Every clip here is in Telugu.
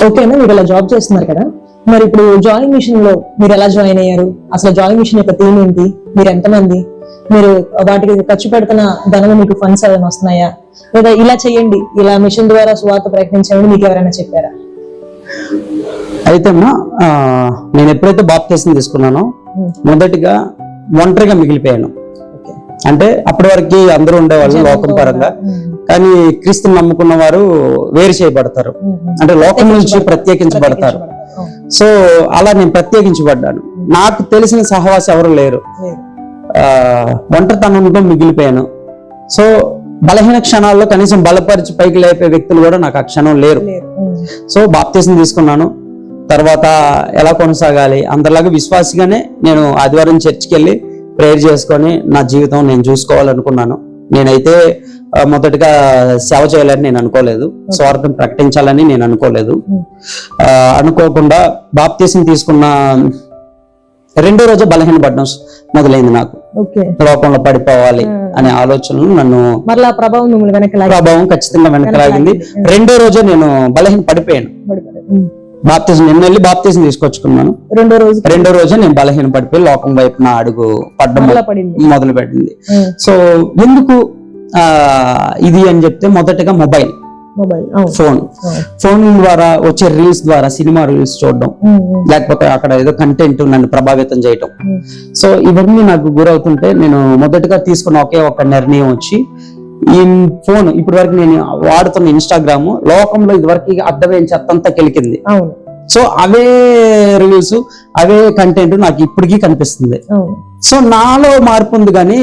ఓకేనా, మీరు ఇలా జాబ్ చేస్తున్నారు కదా, మరి ఇప్పుడు జాయిన్ మిషన్ లో మీరు ఎలా జాయిన్ అయ్యారు? అసలు జాయిన్ మిషన్ యొక్క థీమ్ ఏంటి? మీరు ఎంతమంది? మీరు వాటికి ఖర్చు పెడుతున్న ధనం మీకు ఫండ్స్ ఏమైనా వస్తున్నాయా? లేదా ఇలా చేయండి, ఇలా మిషన్ ద్వారా సువార్త ప్రకటించండి మీకు ఎవరైనా చెప్పారా? అయితే అమ్మా, నేను ఎప్పుడైతే బాప్తిసం తీసుకున్నానో మొదటిగా ఒంటరిగా మిగిలిపోయాను. అంటే అప్పటి వరకు అందరూ ఉండేవాళ్ళు లోకం పరంగా, కానీ క్రీస్తుని నమ్ముకున్న వారు వేరు చేయబడతారు, అంటే లోకం నుంచి ప్రత్యేకించబడతారు. సో అలా నేను ప్రత్యేకించబడ్డాను. నాకు తెలిసిన సహవాసి ఎవరు లేరు, ఒంటరితనంలో మిగిలిపోయాను. సో బలహీన క్షణాల్లో కనీసం బలపరిచి పైకి లేపే వ్యక్తులు కూడా నాకు ఆ క్షణం లేరు. సో బాప్తిసం తీసుకున్నాను. తర్వాత ఎలా కొనసాగాలి, అందరిలాగా విశ్వాసిగానే నేను ఆదివారం చర్చికి వెళ్ళి ప్రేయర్ చేసుకొని నా జీవితం నేను చూసుకోవాలనుకున్నాను. నేనైతే మొదటిగా సేవ చేయాలని నేను అనుకోలేదు, స్వార్థం ప్రకటించాలని నేను అనుకోలేదు. అనుకోకుండా బాప్తిసం తీసుకున్న రెండో రోజు బలహీనపడడం మొదలైంది. నాకు లోకంలో పడిపోవాలి అనే ఆలోచనలు నన్ను ప్రభావం ఖచ్చితంగా వెనకలాగింది. రెండో రోజు నేను బలహీన పడిపోయాను. బాప్తిజం నిన్న వెళ్ళి బాప్తిజం తీసుకొచ్చుకున్నాను. రెండో రోజు నేను బలహీన పడిపోయి లోకం వైపు నా అడుగు పడ్డం మొదలు పెట్టింది. సో ఎందుకు ఇది అని చెప్తే, మొదటగా మొబైల్ ఫోన్ ద్వారా వచ్చే రీల్స్ ద్వారా సినిమా రీల్స్ చూడడం, లేకపోతే అక్కడ ఏదో కంటెంట్ నన్ను ప్రభావితం చేయటం. సో ఇవన్నీ నాకు గురవుతుంటే నేను మొదటగా తీసుకున్న ఒకే ఒక నిర్ణయం వచ్చి, ఈ ఫోన్ ఇప్పటి వరకు నేను వాడుతున్న ఇన్స్టాగ్రామ్ లోకంలో ఇదివరకు అర్థమైన చెత్తంతా కెలికింది. సో అవే రీల్స్ అవే కంటెంట్ నాకు ఇప్పటికీ కనిపిస్తుంది. సో నాలో మార్పు ఉంది కానీ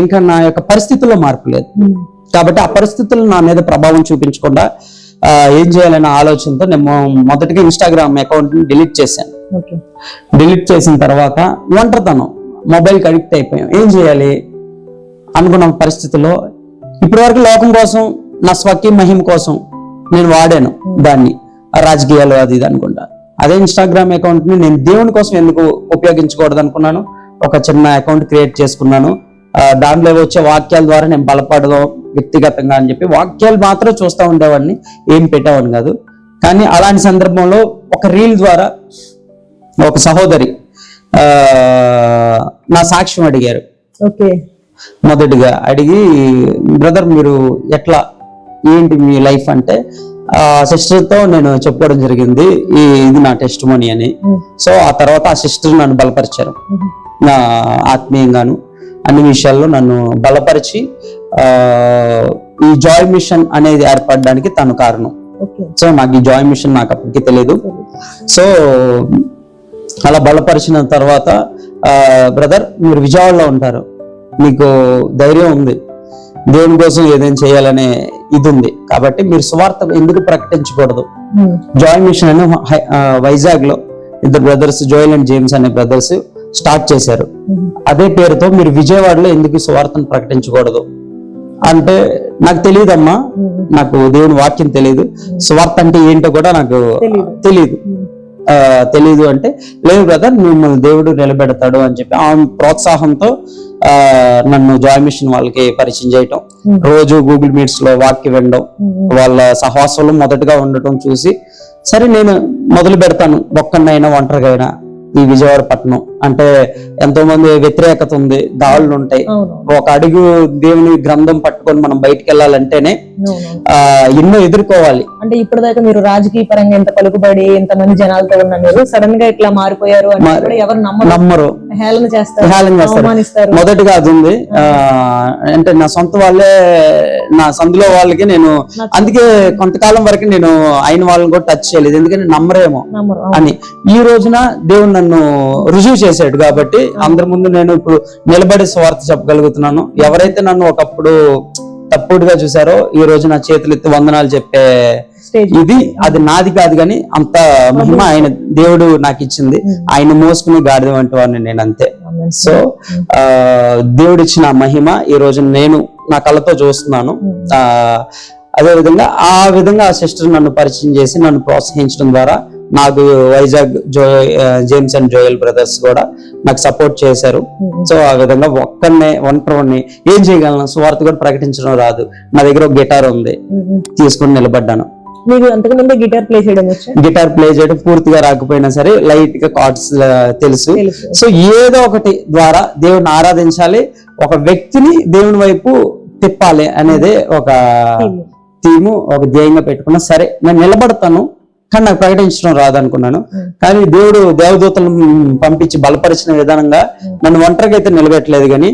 ఇంకా నా యొక్క పరిస్థితుల్లో మార్పు లేదు. కాబట్టి ఆ పరిస్థితులు నా మీద ప్రభావం చూపించకుండా ఏం చేయాలనే ఆలోచనతో నేను మొదటిగా ఇన్స్టాగ్రామ్ అకౌంట్ ని డిలీట్ చేశాను. డిలీట్ చేసిన తర్వాత ఒంటరితనం, మొబైల్కి అడిక్ట్ అయిపోయాం. ఏం చేయాలి అనుకున్న పరిస్థితుల్లో ఇప్పటి వరకు లోకం కోసం, నా స్వకీయ మహిమ కోసం నేను వాడాను దాన్ని, రాజకీయాలు అది ఇది అనుకుంటా. అదే ఇన్స్టాగ్రామ్ అకౌంట్ ని నేను దేవుని కోసం ఎందుకు ఉపయోగించకూడదు అనుకున్నాను. ఒక చిన్న అకౌంట్ క్రియేట్ చేసుకున్నాను. దాంట్లో వచ్చే వాక్యాల ద్వారా నేను బలపడదాం వ్యక్తిగతంగా అని చెప్పి వాక్యాలు మాత్రం చూస్తూ ఉండేవాడిని, ఏం పెట్టేవాడిని కాదు. కానీ అలాంటి సందర్భంలో ఒక రీల్ ద్వారా ఒక సహోదరి నా సాక్ష్యం అడిగారు. మొదటిగా అడిగి, బ్రదర్ మీరు ఎట్లా ఏంటి మీ లైఫ్ అంటే, సిస్టర్తో నేను చెప్పుకోవడం జరిగింది ఇది నా టెస్టిమోనీ అని. సో ఆ తర్వాత ఆ సిస్టర్ నన్ను బలపరిచారు, నా ఆత్మీయంగాను అన్ని విషయాల్లో నన్ను బలపరిచి ఈ జాయ్ మిషన్ అనేది ఏర్పడడానికి తను కారణం. సో నాకు ఈ జాయ్ మిషన్ నాకు అప్పటికి తెలియదు. సో అలా బలపరిచిన తర్వాత, బ్రదర్ మీరు విజయవాడలో ఉంటారు, మీకు ధైర్యం ఉంది, దేవుని కోసం ఏదైనా చేయాలనే ఇది ఉంది, కాబట్టి మీరు సువార్త ఎందుకు ప్రకటించకూడదు? జాయ్ మిషన్ అని వైజాగ్ లో ఇద్దరు బ్రదర్స్, జోయల్ అండ్ జేమ్స్ అనే బ్రదర్స్ స్టార్ట్ చేశారు. అదే పేరుతో మీరు విజయవాడలో ఎందుకు సువార్తను ప్రకటించకూడదు అంటే, నాకు తెలియదమ్మా, నాకు దేవుని వాక్యం తెలియదు, సువార్త అంటే ఏంటో కూడా నాకు తెలీదు అంటే, లేదు బ్రదర్ మిమ్మల్ని దేవుడు నిలబెడతాడు అని చెప్పి ఆ ప్రోత్సాహంతో నన్ను జాయ్ మిషన్ వాళ్ళకి పరిచయం చేయటం, రోజు గూగుల్ మీట్స్ లో వాక్యం వినడం, వాళ్ళ సహవాసంలో మొదటగా ఉండటం చూసి, సరే నేను మొదలు పెడతాను ఒక్కనైనా ఒంటరిగా అయినా ఈ విజయవాడ పట్టణం అంటే ఎంతో మంది వ్యతిరేకత ఉంది, దాడులు ఉంటాయి. ఒక అడుగు దేవుని గ్రంథం పట్టుకొని మనం బయటికి వెళ్ళాలంటేనే ఎన్నో ఎదుర్కోవాలి. అంటే ఇప్పటిదాకా మీరు రాజకీయ పరంగా ఎంత పలుకుబడి ఎంత మంది జనాలతో ఉన్న మీరు సడన్ గా ఇట్లా మారిపోయారు అంటే ఎవరు నమ్మరు, హేళన చేస్తారు. మొదటిగా అది ఉంది. అంటే నా సొంత వాళ్ళే, నా సందులో వాళ్ళకి నేను అందుకే కొంతకాలం వరకు నేను అయిన వాళ్ళని కూడా టచ్ చేయలేదు, ఎందుకంటే నమ్మరేమో అని. ఈ రోజున దేవుడు నన్ను రుజువు చేశాడు కాబట్టి అందరి ముందు నేను ఇప్పుడు నిలబడి స్వార్థ చెప్పగలుగుతున్నాను. ఎవరైతే నన్ను ఒకప్పుడు తప్పుడుగా చూసారో ఈ రోజు నా చేతులు ఎత్తి వందనాలు చెప్పే ఇది అది నాది కాదు, కానీ అంత మహిమ ఆయన దేవుడు నాకు ఇచ్చింది. ఆయన మోసుకుని గాడిద వంటి వాడిని నేను, అంతే. సో దేవుడు ఇచ్చిన మహిమ ఈ రోజు నేను నా కళ్ళతో చూస్తున్నాను. అదే విధంగా ఆ సిస్టర్ నన్ను పరిచయం చేసి నన్ను ప్రోత్సహించడం ద్వారా నాకు Vizag James and Joel brothers కూడా నాకు సపోర్ట్ చేశారు. సో ఆ విధంగా ఒంటరిని ఏం చేయగలను, సువార్త కూడా ప్రకటించడం రాదు, నా దగ్గర ఒక గిటార్ ఉంది, తీసుకుని నిలబడ్డాను. మీకు అంతకుముందే గిటార్ ప్లే చేయడం వచ్చా? గిటార్ ప్లే చేయడం పూర్తిగా రాకపోయినా సరే లైట్ గా కార్డ్స్ తెలుసు. సో ఏదో ఒకటి ద్వారా దేవుని ఆరాధించాలి, ఒక వ్యక్తిని దేవుని వైపు తిప్పాలి అనేది ఒక థీము, ఒక ధ్యేయంగా పెట్టుకున్నా. సరే నేను నిలబడతాను కానీ నాకు ప్రకటించడం రాదనుకున్నాను. కానీ దేవుడు దేవదూతలను పంపించి బలపరిచిన విధానంగా నన్ను ఒంటరిగా అయితే నిలబెట్టలేదు. కానీ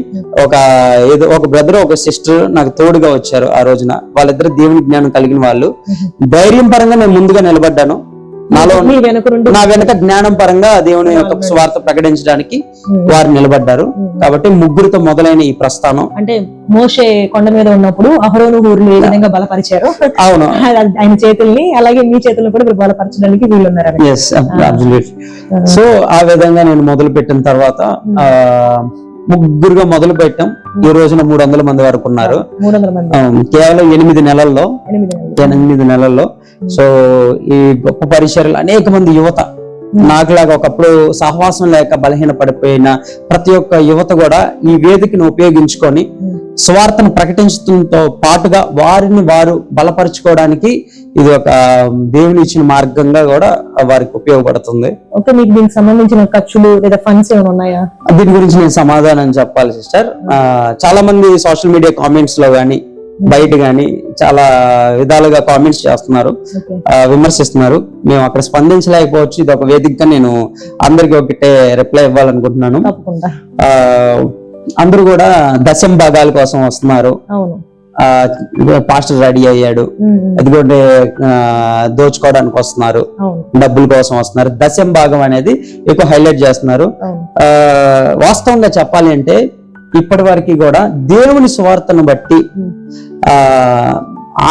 ఒక బ్రదర్ ఒక సిస్టర్ నాకు తోడుగా వచ్చారు ఆ రోజున. వాళ్ళిద్దరు దేవుని జ్ఞానం కలిగిన వాళ్ళు. ధైర్యం పరంగా నేను ముందుగా నిలబడ్డాను. నాలో నా వెనక జ్ఞానం పరంగా దేవుని యొక్క స్వార్థ ప్రకటించడానికి వారు నిలబడ్డారు. కాబట్టి ముగ్గురితో మొదలైన ఈ ప్రస్థానం. అంటే మోషే కొండ మీద ఉన్నప్పుడు అహరోను హూరులు ఏ విధంగా బలపరిచారు, అవును, ఆయన చేతుల్ని అలాగే మీ చేతులను కూడా మీరు బలపరచడానికి వీళ్ళున్నారు. సో ఆ విధంగా నేను మొదలు పెట్టిన తర్వాత ముగ్గురుగా మొదలు పెట్టాం. ఈ రోజున 300 మంది వరకు ఉన్నారు. కేవలం 8 నెలల్లో. సో ఈ గొప్ప పరిచర్యలు అనేక మంది యువత, నాకులాగా ఒకప్పుడు సహవాసం లేక బలహీన పడిపోయిన ప్రతి ఒక్క యువత కూడా ఈ వేదికను ఉపయోగించుకొని స్వార్థను ప్రకటించడంతో పాటుగా వారిని వారు బలపరుచుకోవడానికి ఇది ఒక దేవుని ఇచ్చిన మార్గంగా కూడా వారికి ఉపయోగపడుతుంది. ఓకే, మీకు దీనికి సంబంధించిన ఖర్చులు లేదా ఫండ్స్ ఏమైనా ఉన్నాయా? దీని గురించి నేను సమాధానం చెప్పాలి సిస్టర్. చాలా మంది సోషల్ మీడియా కామెంట్స్ లో గానీ బయట గానీ చాలా విధాలుగా కామెంట్స్ చేస్తున్నారు, విమర్శిస్తున్నారు. మేము అక్కడ స్పందించలేకపోవచ్చు. ఇది ఒక వేదికగా నేను అందరికి ఒకటే రిప్లై ఇవ్వాలనుకుంటున్నాను. అందరూ కూడా దశం భాగాల కోసం వస్తున్నారు. పాస్టర్ రెడీ అయ్యాడు, ఎందుకంటే దోచుకోవడానికి వస్తున్నారు, డబ్బుల కోసం వస్తున్నారు. దశం భాగం అనేది ఎక్కువ హైలైట్ చేస్తున్నారు. వాస్తవంగా చెప్పాలి అంటే ఇప్పటి వరకు కూడా దేవుని స్వార్థను బట్టి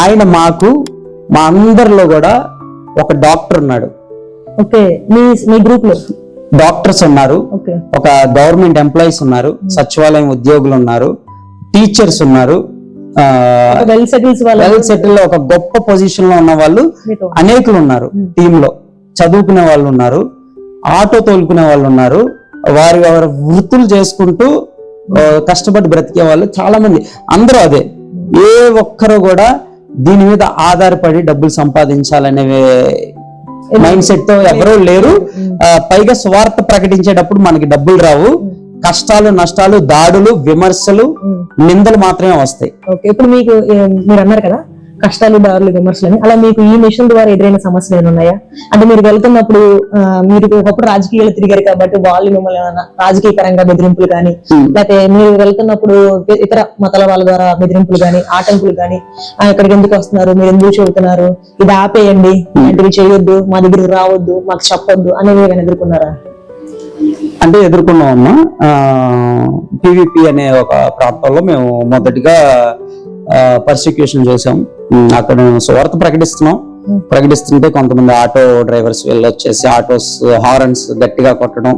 ఆయన మా అందరిలో కూడా ఒక డాక్టర్ ఉన్నాడు. ఓకే, మీ గ్రూప్ లో డాక్టర్స్ ఉన్నారు, ఒక గవర్నమెంట్ ఎంప్లాయీస్ ఉన్నారు, సచివాలయం ఉద్యోగులు ఉన్నారు, టీచర్స్ ఉన్నారు, వెల్ సెటిల్ లో ఒక గొప్ప పొజిషన్ లో ఉన్న వాళ్ళు అనేకులు ఉన్నారు. టీమ్ లో చదువుకునే వాళ్ళు ఉన్నారు, ఆటో తోలుకునే వాళ్ళు ఉన్నారు, వారి వృత్తులు చేసుకుంటూ కష్టపడి బ్రతికే వాళ్ళు చాలా మంది. అందరూ అదే, ఏ ఒక్కరు కూడా దీని మీద ఆధారపడి డబ్బులు సంపాదించాలనే మైండ్ సెట్ తో ఎవరూ లేరు. పైగా స్వార్థ ప్రకటించేటప్పుడు మనకి డబ్బులు రావు, కష్టాలు, నష్టాలు, దాడులు, విమర్శలు, నిందలు మాత్రమే వస్తాయి. ఓకే, ఇప్పుడు మీరు అన్నారు కదా కష్టాలు, దారులు, విమర్శలు, అలా మీకు ఈ మిషన్ ద్వారా ఎదురైన సమస్యలు ఏమైనా ఉన్నాయా? అంటే మీరు వెళ్తున్నప్పుడు మీరు ఒకప్పుడు రాజకీయాలు తిరిగారు కాబట్టి వాళ్ళు మిమ్మల్ని రాజకీయ పరంగా బెదిరింపులు కానీ, లేకపోతే మీరు వెళ్తున్నప్పుడు ఇతర మతాల వాళ్ళ ద్వారా బెదిరింపులు కానీ, ఆటంకులు కానీ, ఇక్కడికి ఎందుకు వస్తున్నారు, మీరు ఎందుకు చెబుతున్నారు, ఇది ఆపేయండి, ఇలాంటివి చేయొద్దు, మా దగ్గరికి రావద్దు, మాకు చెప్పొద్దు అనేవి ఏమైనా ఎదుర్కొన్నారా? అంటే ఎదుర్కొన్నామమ్మా. PVP అనే ఒక ప్రాంతంలో మేము మొదటిగా పర్సిక్యూషన్ చేసాం. అక్కడ స్వార్థ ప్రకటిస్తుంటే కొంతమంది ఆటో డ్రైవర్స్ వెళ్ళొచ్చేసి ఆటోస్ హారన్స్ గట్టిగా కొట్టడం,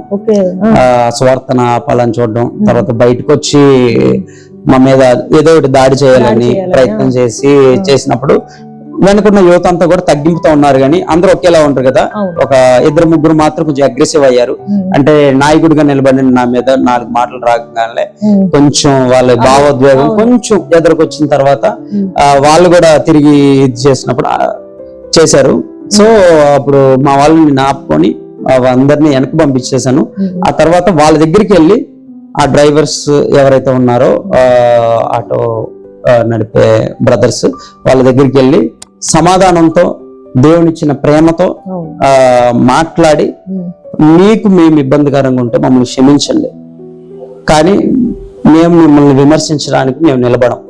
స్వార్థన ఆపాలని చూడడం, తర్వాత బయటకు వచ్చి మా మీద ఏదో ఒకటి దాడి చేయాలని ప్రయత్నం చేసినప్పుడు వెనుకున్న యువత అంతా కూడా తగ్గింపుతో ఉన్నారు. కానీ అందరూ ఒకేలా ఉంటారు కదా, ఒక 2-3 మాత్రం కొంచెం అగ్రెసివ్ అయ్యారు. అంటే నాయకుడిగా నిలబడిన నా మీద 4 మాటలు రాగానే కొంచెం వాళ్ళ భావోద్వేగం కొంచెం ఎదురుకొచ్చిన తర్వాత వాళ్ళు కూడా తిరిగి ఇది చేశారు. సో అప్పుడు మా వాళ్ళని ఆపుకొని అందరినీ వెనక్కి పంపించేశాను. ఆ తర్వాత వాళ్ళ దగ్గరికి వెళ్ళి ఆ డ్రైవర్స్ ఎవరైతే ఉన్నారో ఆటో నడిపే బ్రదర్స్ వాళ్ళ దగ్గరికి వెళ్ళి సమాధానంతో దేవునిచ్చిన ప్రేమతో మాట్లాడి, మీకు మేము ఇబ్బందికరంగా ఉంటే మమ్మల్ని క్షమించండి, కానీ మేము మిమ్మల్ని విమర్శించడానికి మేము నిలబడం,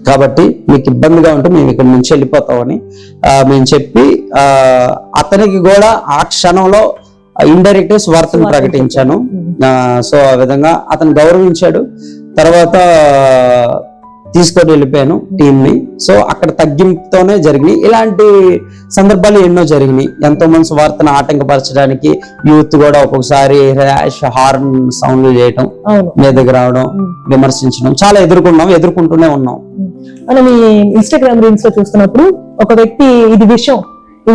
కాబట్టి మీకు ఇబ్బందిగా ఉంటే మేము ఇక్కడ నుంచి వెళ్ళిపోతామని మేము చెప్పి అతనికి కూడా ఆ క్షణంలో ఇండైరెక్ట్ స్వార్థను ప్రకటించాను. సో ఆ విధంగా అతను గౌరవించాడు. తర్వాత తీసుకొని వెళ్ళిపోయాను టీమ్ ని. సో అక్కడ తగ్గింపుతోనే జరిగినాయి. ఇలాంటి సందర్భాలు ఎన్నో జరిగినాయి. ఎంతో మంది స్వార్థను ఆటంకపరచడానికి యూత్ కూడా ఒక్కొక్కసారి హార్న్ సౌండ్లు చేయటం, మీదకి రావడం, విమర్శించడం చాలా ఎదుర్కొంటూనే ఉన్నాం. మనం ఈ ఇన్స్టాగ్రామ్ రీల్స్ లో చూస్తున్నప్పుడు ఒక వ్యక్తి ఈ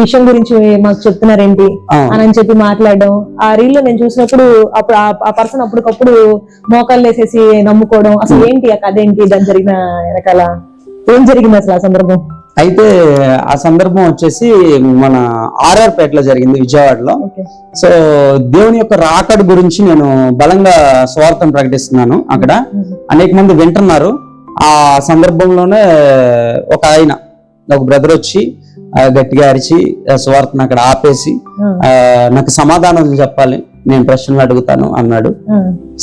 విషయం గురించి మాకు చెప్తున్నారేంటి అని చెప్పి మాట్లాడడం, ఆ రీల్ లో నేను చూసినప్పుడు అప్పుడు ఆ పర్సన్ అప్పటికప్పుడు మోకాళ్ళు వేసేసి నమ్ముకోవడం, అసలు ఏంటి ఆ కథ ఏంటి, దాని జరిగిన వెనకాల ఏం జరిగింది అసలు ఆ సందర్భం? అయితే ఆ సందర్భం వచ్చేసి మన ఆర్ఆర్పేటలో జరిగింది, విజయవాడలో. ఓకే. సో దేవుని యొక్క రాకడ గురించి నేను బలంగా స్వార్థం ప్రకటిస్తున్నాను. అక్కడ అనేక మంది వింటున్నారు. ఆ సందర్భంలోనే ఒక బ్రదర్ వచ్చి గట్టిగా అరిచి స్వార్థను అక్కడ ఆపేసి నాకు సమాధానం చెప్పాలి, నేను ప్రశ్నలు అడుగుతాను అన్నాడు.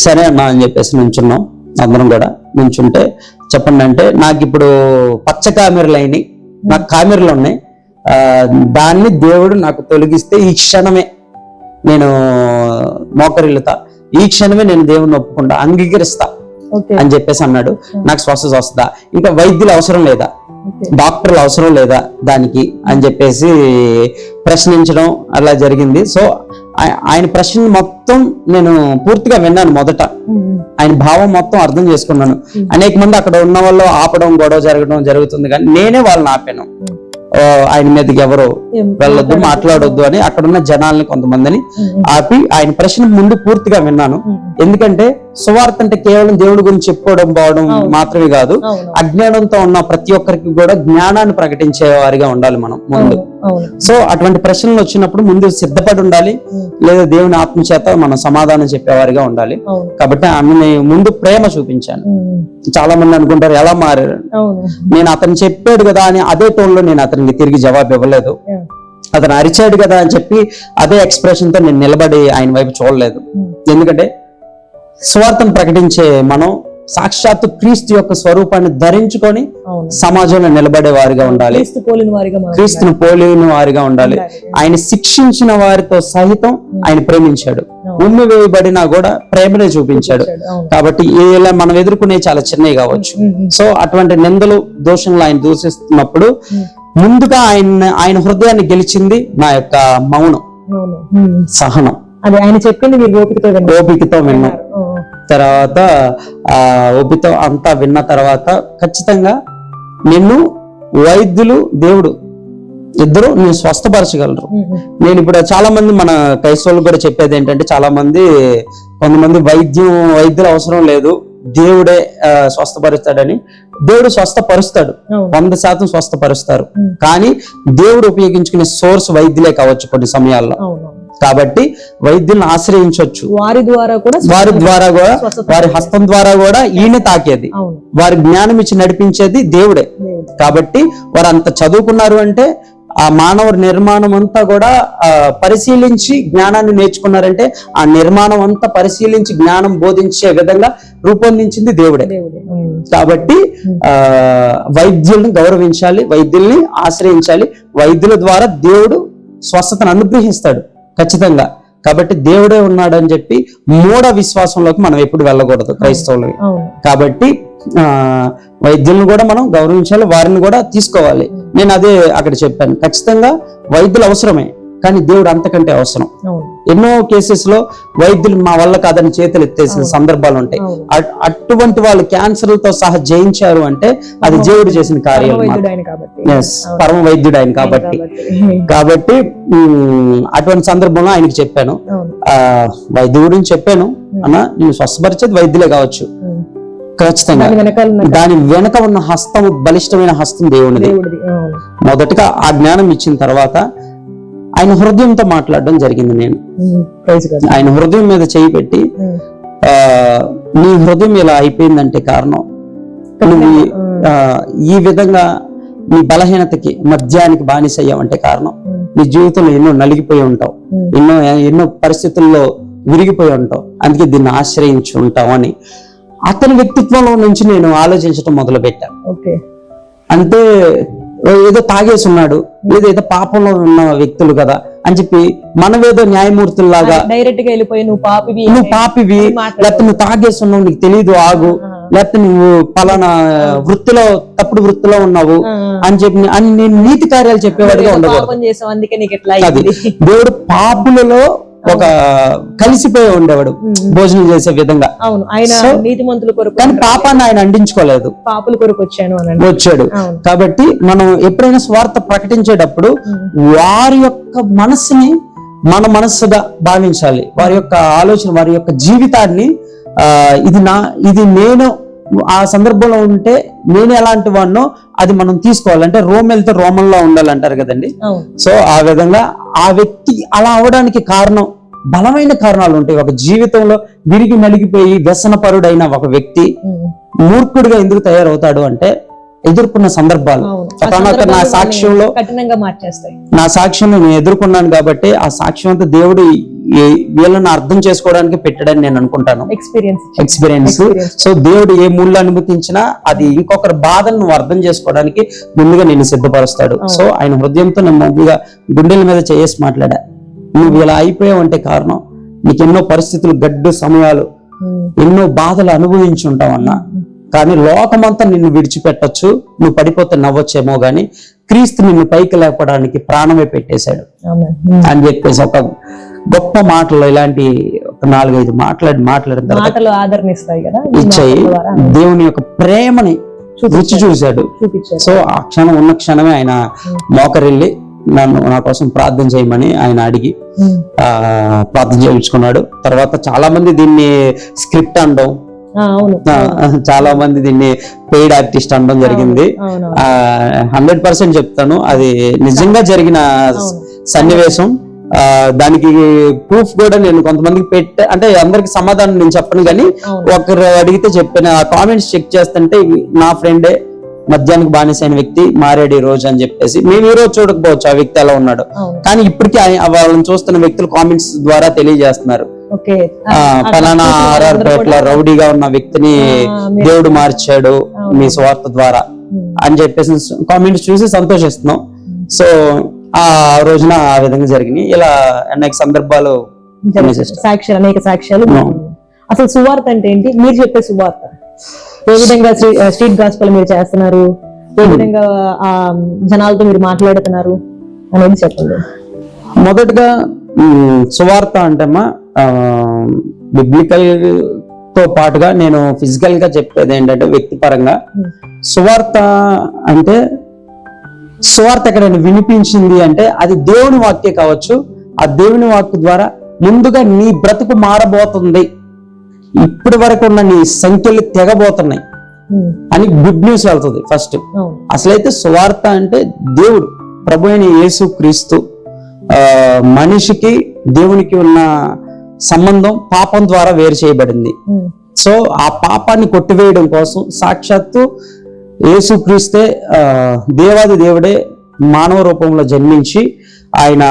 సరే అన్నా అని చెప్పేసి నుంచున్నాం. అందరం కూడా నుంచుంటే చెప్పండి అంటే, నాకు ఇప్పుడు పచ్చ కామెరలు అయినాయి, నాకు కామెరలు ఉన్నాయి, దాన్ని దేవుడు నాకు తొలగిస్తే ఈ క్షణమే నేను మోకరిల్లుతా, ఈ క్షణమే నేను దేవుడిని ఒప్పుకుంటా, అంగీకరిస్తా అని చెప్పేసి అన్నాడు. నాకు స్వస్థత వస్తుందా, ఇంకా వైద్యులు అవసరం లేదా, డాక్టర్లు అవసరం లేదా దానికి అని చెప్పేసి ప్రశ్నించడం అలా జరిగింది. సో ఆయన ప్రశ్న మొత్తం నేను పూర్తిగా విన్నాను. మొదట ఆయన భావం మొత్తం అర్థం చేసుకున్నాను. అనేక మంది అక్కడ ఉన్న వాళ్ళు ఆపడం, గొడవ జరుగుతుంది, కానీ నేనే వాళ్ళని ఆపాను. ఆయన మీదకి ఎవరు వెళ్ళొద్దు, మాట్లాడొద్దు అని అక్కడ ఉన్న జనాల్ని కొంతమందిని ఆపి ఆయన ప్రశ్న ముందు పూర్తిగా విన్నాను. ఎందుకంటే సువార్త అంటే కేవలం దేవుడి గురించి చెప్పుకోవడం పోవడం మాత్రమే కాదు, అజ్ఞానంతో ఉన్న ప్రతి ఒక్కరికి కూడా జ్ఞానాన్ని ప్రకటించే వారిగా ఉండాలి మనం ముందు. సో అటువంటి ప్రశ్నలు వచ్చినప్పుడు ముందు సిద్ధపడి ఉండాలి, లేదా దేవుని ఆత్మ చేత మనం సమాధానం చెప్పేవారిగా ఉండాలి. కాబట్టి ఆమె ముందు ప్రేమ చూపించాను. చాలా మంది అనుకుంటారు ఎలా మారారు, నేను అతను చెప్పాడు కదా అని అదే టోన్ లో నేను అతనికి తిరిగి జవాబు ఇవ్వలేదు. అతను అరిచాడు కదా అని చెప్పి అదే ఎక్స్ప్రెషన్ తో నేను నిలబడి ఆయన వైపు చూడలేదు. ఎందుకంటే స్వార్థం ప్రకటించే మనం సాక్షాత్తు క్రీస్తు యొక్క స్వరూపాన్ని ధరించుకొని సమాజంలో నిలబడే వారిగా ఉండాలి, క్రీస్తుని పోలిన వారిగా ఉండాలి. ఆయన శిక్షించిన వారితో సహితం ఆయన ప్రేమించాడు, ఉమ్మి వేయబడినా కూడా ప్రేమనే చూపించాడు. కాబట్టి ఇలా మనం ఎదుర్కొనే చాలా చిన్నవి కావచ్చు. సో అటువంటి నిందలు, దోషంలో ఆయన దూషిస్తున్నప్పుడు ముందుగా ఆయన హృదయాన్ని గెలిచింది నా యొక్క మౌనం, సహనం. అది ఆయన చెప్పింది మీరు ఓపికతో విన్నాం. తర్వాత ఓపికతో అంతా విన్న తర్వాత ఖచ్చితంగా నిన్ను వైద్యులు, దేవుడు ఇద్దరు నేను స్వస్థపరచగలరు. నేను ఇప్పుడు చాలా మంది మన క్రైస్తవులు కూడా చెప్పేది ఏంటంటే, కొంతమంది వైద్యులు అవసరం లేదు, దేవుడే స్వస్థపరుస్తాడని. దేవుడు స్వస్థపరుస్తాడు, 100% స్వస్థపరుస్తారు. కానీ దేవుడు ఉపయోగించుకునే సోర్స్ వైద్యులే కావచ్చు కొన్ని సమయాల్లో. కాబట్టి వైద్యులను ఆశ్రయించవచ్చు. వారి ద్వారా కూడా వారి హస్తం ద్వారా కూడా ఈయన తాకేది, వారి జ్ఞానం ఇచ్చి నడిపించేది దేవుడే. కాబట్టి వారు అంత చదువుకున్నారు అంటే ఆ మానవ నిర్మాణం అంతా కూడా పరిశీలించి జ్ఞానాన్ని నేర్చుకున్నారంటే ఆ నిర్మాణం అంతా పరిశీలించి జ్ఞానం బోధించే విధంగా రూపొందించింది దేవుడే. కాబట్టి వైద్యుల్ని గౌరవించాలి, వైద్యుల్ని ఆశ్రయించాలి. వైద్యుల ద్వారా దేవుడు స్వస్థతను అనుగ్రహిస్తాడు ఖచ్చితంగా. కాబట్టి దేవుడే ఉన్నాడని చెప్పి మూఢ విశ్వాసంలోకి మనం ఎప్పుడు వెళ్ళకూడదు క్రైస్తవులు. కాబట్టి వైద్యులను కూడా మనం గౌరవించాలి, వారిని కూడా తీసుకోవాలి. నేను అదే అక్కడ చెప్పాను. ఖచ్చితంగా వైద్యులు అవసరమే, కానీ దేవుడు అంతకంటే అవసరం. ఎన్నో కేసెస్ లో వైద్యులు మా వల్ల కాదని చేతులు ఎత్తేసిన సందర్భాలు ఉంటాయి. అటువంటి వాళ్ళు క్యాన్సర్లతో సహా జయించారు అంటే అది దేవుడు చేసిన కార్యం, పరమ వైద్యుడు ఆయన. కాబట్టి అటువంటి సందర్భంలో ఆయనకి చెప్పాను, వైద్యు గురించి చెప్పాను, అన్న నేను స్వస్థపరిచేది వైద్యులే కావచ్చు, ఖచ్చితంగా దాని వెనక ఉన్న హస్తం, బలిష్టమైన హస్తం దేవునిది. మొదటగా ఆ జ్ఞానం ఇచ్చిన తర్వాత ఆయన హృదయంతో మాట్లాడడం జరిగింది. నేను ఆయన హృదయం మీద చేయి పెట్టి, నీ హృదయం ఇలా అయిపోయిందంటే కారణం నువ్వు ఈ విధంగా నీ బలహీనతకి, మద్యానికి బానిస అయ్యావంటే కారణం నీ జీవితంలో ఎన్నో నలిగిపోయి ఉంటావు, ఎన్నో పరిస్థితుల్లో విరిగిపోయి ఉంటావు, అందుకే దీన్ని ఆశ్రయించి ఉంటావు అని అతని వ్యక్తిత్వంలో నుంచి నేను ఆలోచించడం మొదలు పెట్టాను. అంటే ఏదో తాగేసి ఉన్నాడు, ఏదో పాపంలో ఉన్న వ్యక్తులు కదా అని చెప్పి మనమేదో న్యాయమూర్తుల్లాగా డైరెక్ట్ గా వెళ్ళిపోయి నువ్వు పాపివి, లేకపోతే నువ్వు తాగేసి ఉన్నావు, నీకు తెలీదు, ఆగు, లేకపోతే నువ్వు పలానా వృత్తిలో, తప్పుడు వృత్తిలో ఉన్నావు అని చెప్పి నేను నీతి కార్యాలు చెప్పేవాడిగా ఉండకూడదు. దేవుడు పాపులలో ఒక కలిసిపోయి ఉండేవాడు భోజనం చేసే విధంగా. కానీ పాపాన్ని ఆయన అందించుకోలేదు, పాపుల కొరకు వచ్చాడు. కాబట్టి మనం ఎప్పుడైనా స్వార్థ ప్రకటించేటప్పుడు వారి యొక్క మనస్సుని మన మనస్సుగా భావించాలి, వారి యొక్క ఆలోచన, వారి యొక్క జీవితాన్ని ఇది నేను ఆ సందర్భంలో ఉంటే నేను ఎలాంటి వాడినో అది మనం తీసుకోవాలంటే రోమ్ వెళ్తే రోమంలో ఉండాలంటారు కదండి. అవును. సో ఆ విధంగా ఆ వ్యక్తి అలా అవడానికి కారణం బలమైన కారణాలు ఉంటాయి. ఒక జీవితంలో విరిగి నలిగిపోయి వ్యసనపరుడైన ఒక వ్యక్తి మూర్ఖుడిగా ఎందుకు తయారవుతాడు అంటే ఎదుర్కొన్న సందర్భాలు. అవును. ఆ ఒకనొక నా సందర్భాలు సాక్ష్యంలో కఠినంగా మార్చేస్తాయి. నా సాక్ష్యంలో నేను ఎదుర్కొన్నాను కాబట్టి ఆ సాక్ష్యం అంతా దేవుడు వీళ్ళని అర్థం చేసుకోవడానికి పెట్టాడని నేను అనుకుంటాను. ఎక్స్పీరియన్స్. సో దేవుడు ఏ మూళ్ళు అనుమతించినా అది ఇంకొకరి బాధను నువ్వు అర్థం చేసుకోవడానికి ముందుగా నేను సిద్ధపరుస్తాడు. సో ఆయన హృదయంతో నేను ముందుగా గుండెల మీద చేసి మాట్లాడా, నువ్వు ఇలా అయిపోయావు అంటే కారణం నీకు ఎన్నో పరిస్థితులు, గడ్డు సమయాలు, ఎన్నో బాధలు అనుభవించి ఉంటావన్నా, కానీ లోకమంతా నిన్ను విడిచిపెట్టొచ్చు, నువ్వు పడిపోతే నవ్వొచ్చేమో గాని క్రీస్తు నిన్ను పైకి లేపడానికి ప్రాణమే పెట్టేశాడు అని చెప్పేసి ఒక గొప్ప మాటలు, ఇలాంటి ఒక 4-5 మాట్లాడిన తర్వాత ఆదరణిస్తాయి కదా, ఇచ్చాయి. దేవుని యొక్క ప్రేమని రుచి చూశాడు. సో ఆ క్షణం ఉన్న క్షణమే ఆయన మోకరిల్లి నా కోసం ప్రార్థన చేయమని ఆయన అడిగి ప్రార్థన చేయించుకున్నాడు. తర్వాత చాలా మంది దీన్ని స్క్రిప్ట్ అనడం, చాలా మంది దీన్ని పెయిడ్ ఆర్టిస్ట్ అనడం జరిగింది. 100% చెప్తాను, అది నిజంగా జరిగిన సన్నివేశం. దానికి ప్రూఫ్ కూడా నేను కొంతమందికి అంటే అందరికి సమాధానం నేను చెప్పను కానీ ఒకరు అడిగితే చెప్పాను. ఆ కామెంట్స్ చెక్ చేస్తుంటే నా ఫ్రెండే మద్యానికి బానిసైన వ్యక్తి మారాడు ఈ రోజు అని చెప్పేసి. మేము ఈ రోజు చూడకపోవచ్చు ఆ వ్యక్తి ఎలా ఉన్నాడు, కానీ ఇప్పటికీ వాళ్ళని చూస్తున్న వ్యక్తులు కామెంట్స్ ద్వారా తెలియజేస్తున్నారు, ఫలానా ఆర్ఆర్పేటలో రౌడీగా ఉన్న వ్యక్తిని దేవుడు మార్చాడు మీ స్వార్థ ద్వారా అని చెప్పేసి కామెంట్స్ చూసి సంతోషిస్తున్నాం. సో ఆ రోజున ఆ విధంగా జరిగినాయి. ఇలా అనేక సందర్భాలు, అనేక సాక్ష్యాలు. అసలు సువార్త అంటే ఏంటి? మీరు చెప్పే సువార్త ఏ విధంగా స్ట్రీట్ గాస్పెల్ మీరు చేస్తున్నారు, ఏ విధంగా ఆ జనాలతో మీరు మాట్లాడుతున్నారు అనేది చెప్పండి. మొదటగా సువార్త అంటేమా బిబ్లికల్ తో పాటుగా నేను ఫిజికల్ గా చెప్పేది ఏంటంటే వ్యక్తిపరంగా సువార్త అంటే, సువార్త ఎక్కడైనా వినిపించింది అంటే అది దేవుని వాక్యే కావచ్చు. ఆ దేవుని వాక్య ద్వారా ముందుగా నీ బ్రతుకు మారబోతుంది, ఇప్పటి వరకు ఉన్న నీ సంఖ్యలు తెగబోతున్నాయి అని గుడ్ న్యూస్ వెళ్తుంది ఫస్ట్. అసలైతే సువార్త అంటే దేవుడు ప్రభు అయిన యేసు క్రీస్తు మనిషికి దేవునికి ఉన్న సంబంధం పాపం ద్వారా వేరు చేయబడింది. సో ఆ పాపాన్ని కొట్టివేయడం కోసం సాక్షాత్తు యేసు క్రీస్తే దేవాది దేవుడే మానవ రూపంలో జన్మించి ఆయన